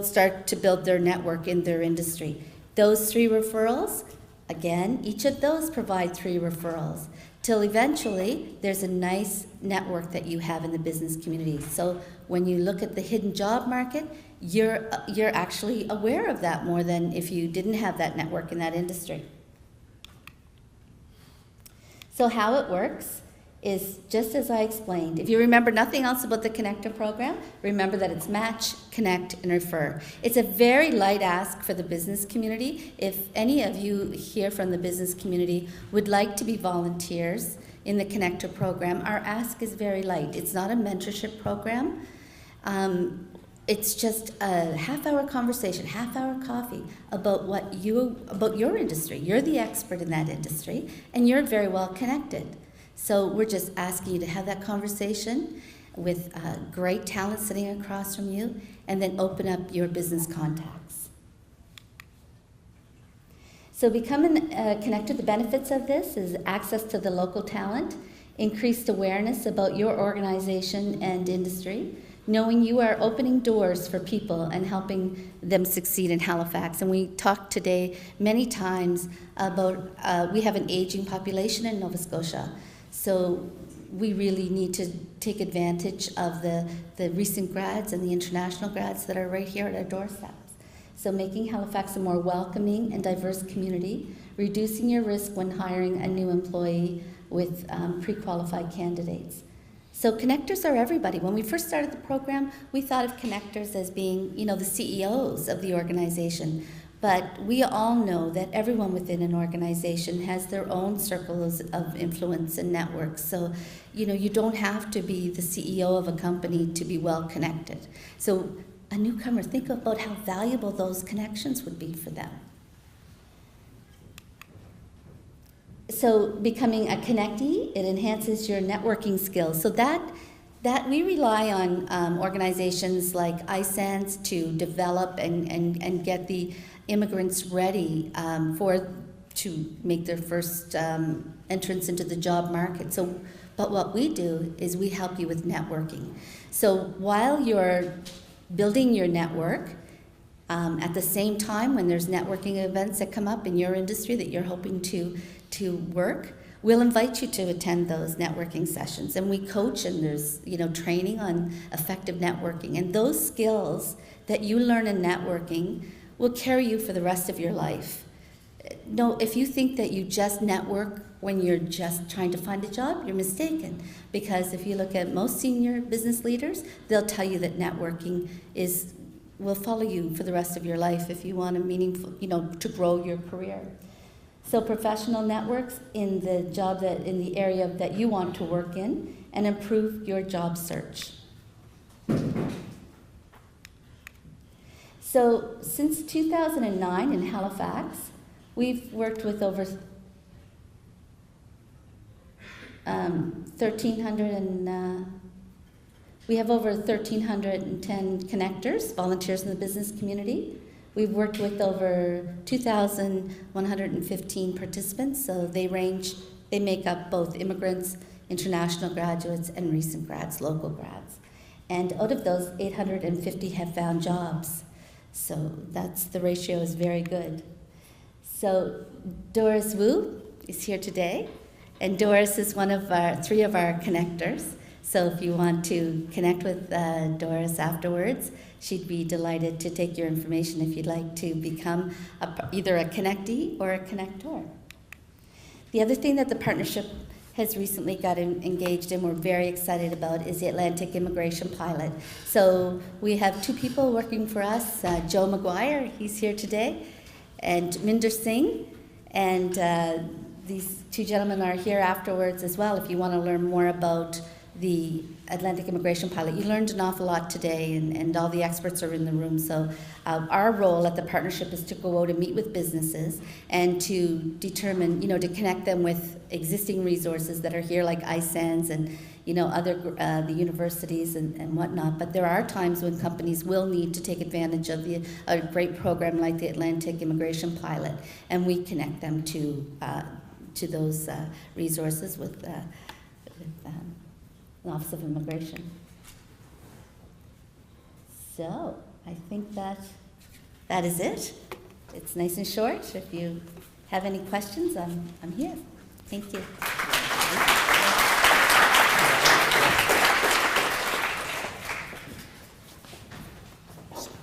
M: start to build their network in their industry. Those 3 referrals, again, each of those provide 3 referrals, till eventually there's a nice network that you have in the business community. So when you look at the hidden job market, you're actually aware of that more than if you didn't have that network in that industry. So how it works is just as I explained. If you remember nothing else about the Connector program, remember that it's match, connect, and refer. It's a very light ask for the business community. If any of you here from the business community would like to be volunteers in the Connector program, our ask is very light. It's not a mentorship program. It's just a half-hour conversation, half-hour coffee about about your industry. You're the expert in that industry, and you're very well connected. So we're just asking you to have that conversation with great talent sitting across from you, and then open up your business contacts. So becoming connected, the benefits of this is access to the local talent, increased awareness about your organization and industry, knowing you are opening doors for people and helping them succeed in Halifax. And we talked today many times about, we have an aging population in Nova Scotia. So we really need to take advantage of the recent grads and the international grads that are right here at our doorsteps. So making Halifax a more welcoming and diverse community, reducing your risk when hiring a new employee with pre-qualified candidates. So connectors are everybody. When we first started the program, we thought of connectors as being, the CEOs of the organization. But we all know that everyone within an organization has their own circles of influence and networks. So, you don't have to be the CEO of a company to be well connected. So a newcomer, think about how valuable those connections would be for them. So becoming a connectee, it enhances your networking skills. So that we rely on organizations like ISANS to develop and get the immigrants ready to make their first entrance into the job market. So, but what we do is we help you with networking. So while you're building your network, at the same time when there's networking events that come up in your industry that you're hoping to work, we'll invite you to attend those networking sessions. And we coach, and there's training on effective networking. And those skills that you learn in networking will carry you for the rest of your life. No, if you think that you just network when you're just trying to find a job, you're mistaken. Because if you look at most senior business leaders, they'll tell you that networking will follow you for the rest of your life if you want a meaningful, to grow your career. So professional networks in the area that you want to work in, and improve your job search. So since 2009 in Halifax, we've worked with over 1,300 and We have over 1,310 connectors, volunteers in the business community. We've worked with over 2,115 participants, so they make up both immigrants, international graduates, and recent grads, local grads. And out of those, 850 have found jobs. So the ratio is very good. So Doris Wu is here today, and Doris is one of three of our connectors. So if you want to connect with Doris afterwards, she'd be delighted to take your information if you'd like to become either a connectee or a connector. The other thing that the partnership has recently got engaged in, we're very excited about, is the Atlantic Immigration Pilot. So we have two people working for us, Joe McGuire, he's here today, and Minder Singh, and these two gentlemen are here afterwards as well if you want to learn more about the Atlantic Immigration Pilot. You learned an awful lot today, and all the experts are in the room. So our role at the partnership is to go out and meet with businesses and to determine, to connect them with existing resources that are here, like ISANS and, other the universities and whatnot. But there are times when companies will need to take advantage of a great program like the Atlantic Immigration Pilot, and we connect them to those resources with the Office of Immigration. So I think that is it. It's nice and short. If you have any questions, I'm here. Thank you.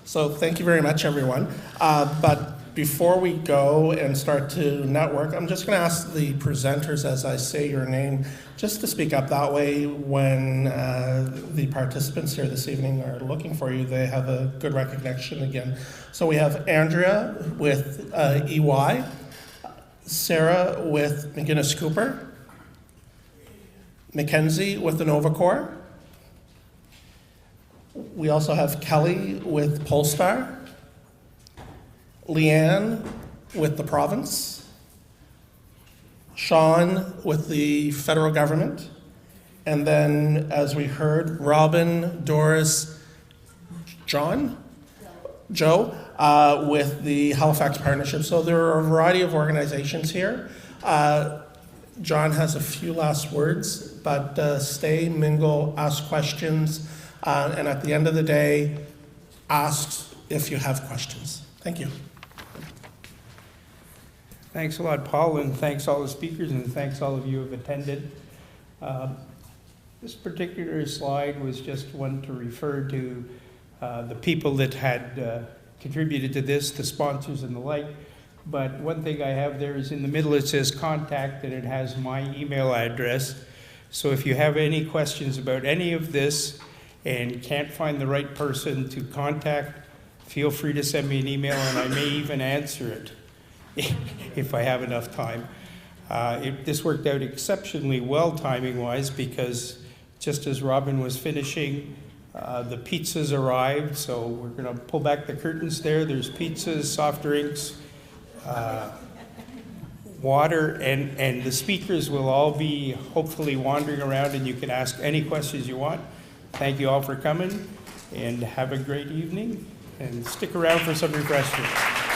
H: So thank you very much, everyone. But before we go and start to network, I'm just going to ask the presenters, as I say your name, just to speak up. That way, when the participants here this evening are looking for you, they have a good recognition again. So we have Andrea with EY, Sarah with McGinnis Cooper, Mackenzie with the Nova Corps. We also have Kelly with Polestar, Leanne with the province, Sean with the federal government, and then, as we heard, Robin, Doris, Joe with the Halifax Partnership. So there are a variety of organizations here. John has a few last words, but stay, mingle, ask questions, and at the end of the day, ask if you have questions. Thank you.
B: Thanks a lot, Paul, and thanks all the speakers, and thanks all of you who have attended. This particular slide was just one to refer to the people that had contributed to this, the sponsors and the like. But one thing I have there is in the middle it says contact, and it has my email address. So if you have any questions about any of this and can't find the right person to contact, feel free to send me an email, and I may even answer it if I have enough time. This worked out exceptionally well timing-wise, because just as Robin was finishing, the pizzas arrived, so we're going to pull back the curtains there. There's pizzas, soft drinks, water, and the speakers will all be hopefully wandering around, and you can ask any questions you want. Thank you all for coming, and have a great evening, and stick around for some refreshments.